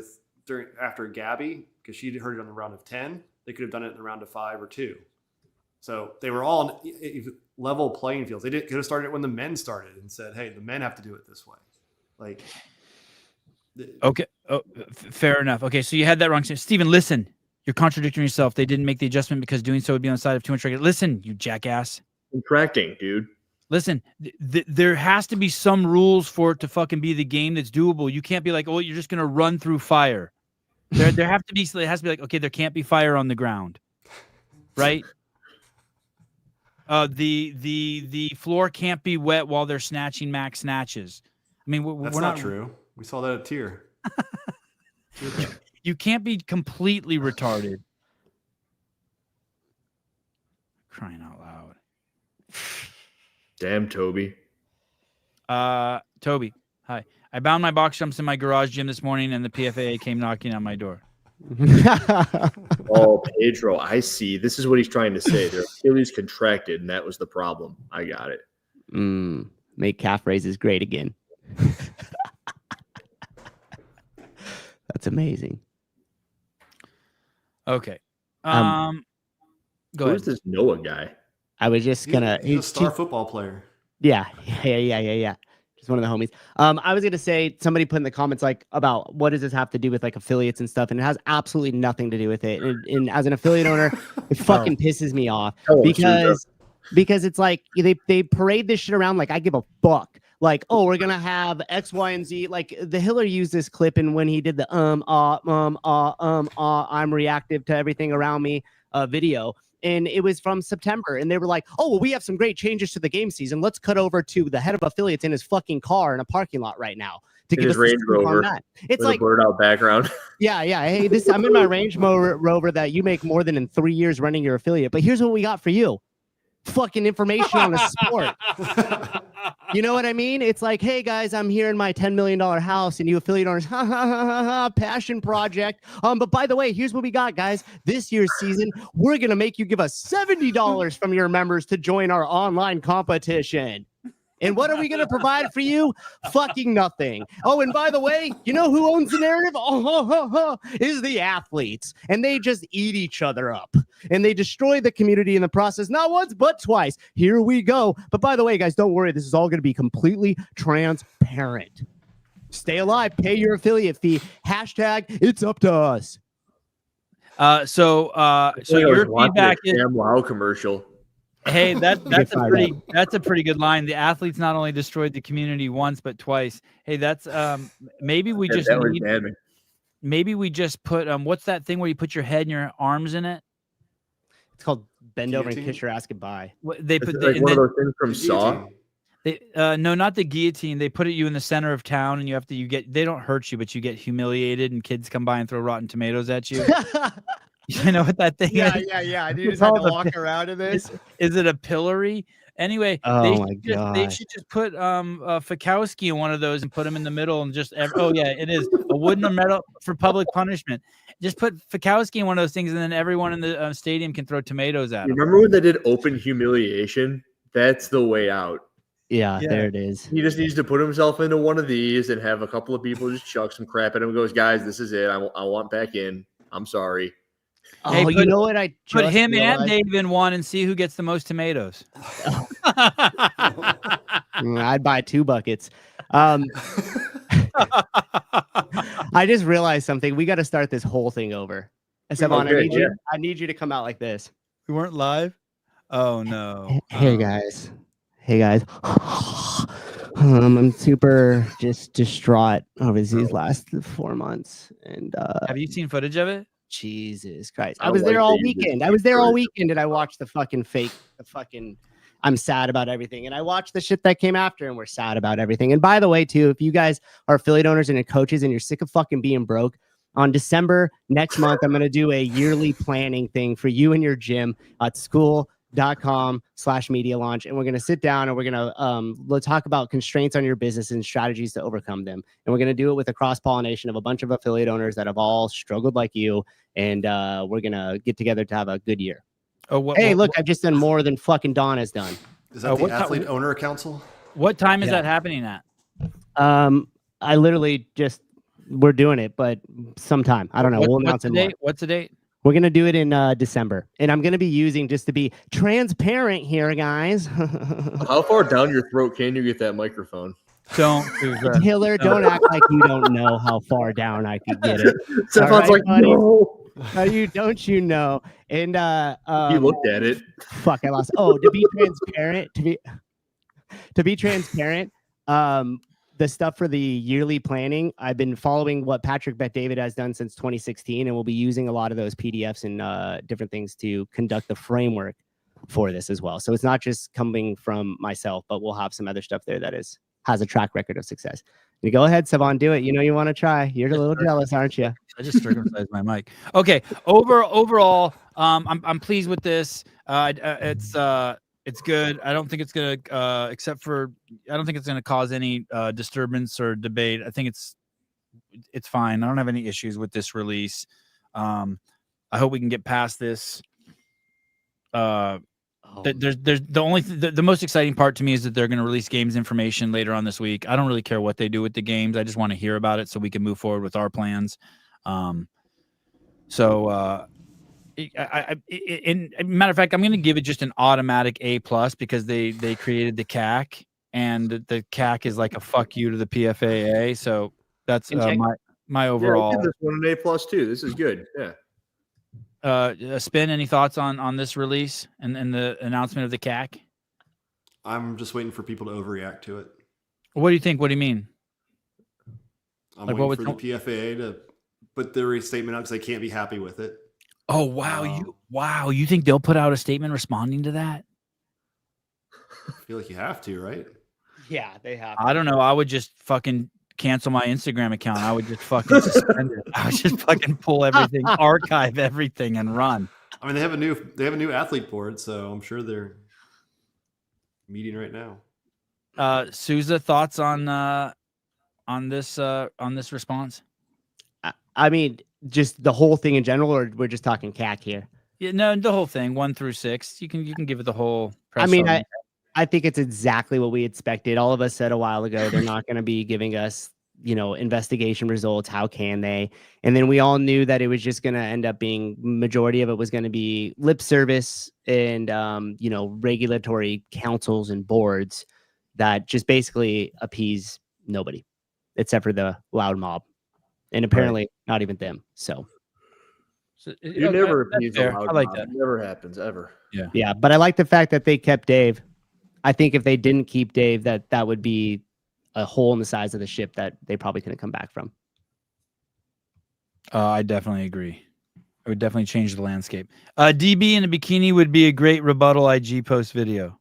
after Gabby, because she hurt it on the round of 10. They could have done it in the round of 5 or 2. So they were all level playing fields. They could have started it when the men started and said, "Hey, the men have to do it this way." Like, okay, fair enough. Okay, so you had that wrong. Steven, listen, you're contradicting yourself. They didn't make the adjustment because doing so would be on the side of too much regulation. Listen, you jackass. Contracting, dude. Listen, there has to be some rules for it to fucking be the game that's doable. You can't be like, oh, you're just gonna run through fire. There have to be. It has to be like, okay, there can't be fire on the ground, right? The floor can't be wet while they're snatching max snatches. I mean, that's we're not true. We saw that at tier. You can't be completely retarded. Crying out loud. Damn, Toby. Toby, hi. I bound my box jumps in my garage gym this morning, and the PFAA came knocking on my door. Oh, Pedro, I see. This is what he's trying to say. Their Achilles contracted, and that was the problem. I got it. Make calf raises great again. That's amazing. Okay. Go ahead. Who's this Noah guy? I was just gonna. He's a star football player. Yeah. Just one of the homies. I was gonna say, somebody put in the comments like about what does this have to do with like affiliates and stuff, and it has absolutely nothing to do with it. And as an affiliate owner, it fucking pisses me off because it's like they parade this shit around like I give a fuck. Like, oh, we're gonna have X, Y, and Z. Like the Hiller used this clip, and when he did the I'm reactive to everything around me video. And it was from September, and they were like, "Oh, well, we have some great changes to the game season. Let's cut over to the head of affiliates in his fucking car in a parking lot right now to give us Range Rover on that." It's with like a bird out background. Yeah. Hey, I'm in my Range Rover that you make more than in 3 years running your affiliate. But here's what we got for you: fucking information on the sport. You know what I mean? It's like, hey guys, I'm here in my $10 million house, and you affiliate owners, passion project. But by the way, here's what we got, guys. This year's season, we're gonna make you give us $70 from your members to join our online competition. And what are we gonna provide for you? Fucking nothing. Oh, and by the way, you know who owns the narrative? Is the athletes, and they just eat each other up, and they destroy the community in the process, not once but twice. Here we go. But by the way, guys, don't worry. This is all going to be completely transparent. Stay alive. Pay your affiliate fee. Hashtag it's up to us. So your feedback is Wow commercial. Hey, that's a pretty good line. The athletes not only destroyed the community once but twice. Hey, that's maybe we just put what's that thing where you put your head and your arms in it? It's called bend over and kiss your ass goodbye. They put like one of those things from Saw. No, not the guillotine. They put you in the center of town, and they don't hurt you, but you get humiliated, and kids come by and throw rotten tomatoes at you. You know what that thing is? Yeah. You just had to walk around in this. Is it a pillory? Anyway, they should just put Fikowski in one of those and put him in the middle and just it is a wooden or metal for public punishment. Just put Fikowski in one of those things, and then everyone in the stadium can throw tomatoes at him. Remember when they did open humiliation? That's the way out. Yeah, there it is. He just needs to put himself into one of these and have a couple of people just chuck some crap at him and goes, guys, this is it. I want back in. I'm sorry. Hey, you know what? I put him and Dave in one and see who gets the most tomatoes. I'd buy 2 buckets. I just realized something. We got to start this whole thing over. Esteban, I need you to come out like this. We weren't live? Oh, no. Hey, guys. I'm super just distraught over these last 4 months. And have you seen footage of it? Jesus Christ. I was there all weekend. And I watched the fucking I'm sad about everything. And I watched the shit that came after, and we're sad about everything. And by the way, too, if you guys are affiliate owners and coaches and you're sick of fucking being broke, On December next month, I'm going to do a yearly planning thing for you and your gym at school.com/media launch. And we're going to sit down and we're going to talk about constraints on your business and strategies to overcome them. And we're going to do it with a cross-pollination of a bunch of affiliate owners that have all struggled like you. And we're going to get together to have a good year. Oh, look, I've just done more than fucking Dawn has done. Is that the athlete owner council? What time is that happening at? I literally we're doing it, but sometime. I don't know. We'll announce it more. What's the date? We're going to do it in December. And I'm going to be using, just to be transparent here, guys. How far down your throat can you get that microphone? Don't. Hiller, don't act like you don't know how far down I could get it. Stefan's like, no. Don't you know? And he looked at it. Fuck, I lost. Oh, to be transparent, the stuff for the yearly planning, I've been following what Patrick Bet-David has done since 2016, and we'll be using a lot of those PDFs and different things to conduct the framework for this as well. So it's not just coming from myself, but we'll have some other stuff there that has a track record of success. You go ahead, Savon, do it. You know you want to try. You're a little jealous, aren't you? I just circumcised my mic. Okay. Overall, I'm pleased with this. It's good. I don't think it's gonna I don't think it's gonna cause any disturbance or debate. I think it's fine. I don't have any issues with this release. I hope we can get past this. There's the most exciting part to me is that they're going to release games information later on this week. I don't really care what they do with the games. I just want to hear about it so we can move forward with our plans. In matter of fact, I'm going to give it just an automatic A+ because they created the CAC, and the CAC is like a fuck you to the PFAA. So that's my overall. Yeah, I'll give this one an A+ too. This is good. Yeah. Spin, any thoughts on this release and the announcement of the CAC? I'm just waiting for people to overreact to it. What do you think? What do you mean? I'm waiting for the PFAA to put their restatement out because they can't be happy with it. Oh, wow. You think they'll put out a statement responding to that? I feel like you have to, right? Yeah, they have. I don't know. I would just fucking cancel my Instagram account. I would just fucking suspend it. I would just fucking pull everything, archive everything, and run. I mean, they have a new athlete board, so I'm sure they're meeting right now. Souza, thoughts on this response? I mean, just the whole thing in general, or we're just talking CAC here? Yeah, no, the whole thing, 1 through 6. You can give it the whole press. I mean, I think it's exactly what we expected. All of us said a while ago, they're not going to be giving us, investigation results. How can they? And then we all knew that it was just going to end up being, majority of it was going to be lip service and, regulatory councils and boards that just basically appease nobody except for the loud mob. And apparently not even them. So you never appease a loud I like mob. that. It never happens ever. Yeah. Yeah. But I like the fact that they kept Dave. I think if they didn't keep Dave, that would be a hole in the size of the ship that they probably couldn't come back from. I definitely agree. It would definitely change the landscape. DB in a bikini would be a great rebuttal IG post video.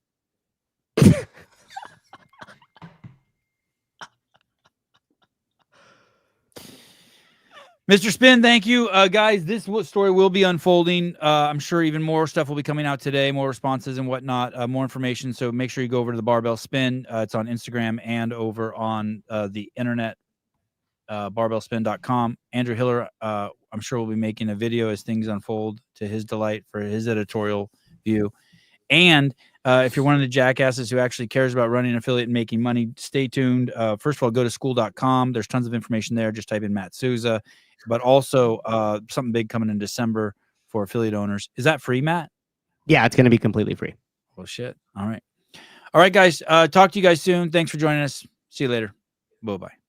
Mr. Spin, thank you. Guys, this story will be unfolding. I'm sure even more stuff will be coming out today, more responses and whatnot, more information. So make sure you go over to the Barbell Spin. It's on Instagram and over on the internet, barbellspin.com. Andrew Hiller, I'm sure will be making a video as things unfold to his delight for his editorial view. And if you're one of the jackasses who actually cares about running an affiliate and making money, stay tuned. First of all, go to school.com. There's tons of information there. Just type in Matt Souza. But also something big coming in December for affiliate owners. Is that free, Matt? Yeah, it's going to be completely free. Well, shit. All right. All right, guys. Talk to you guys soon. Thanks for joining us. See you later. Bye-bye.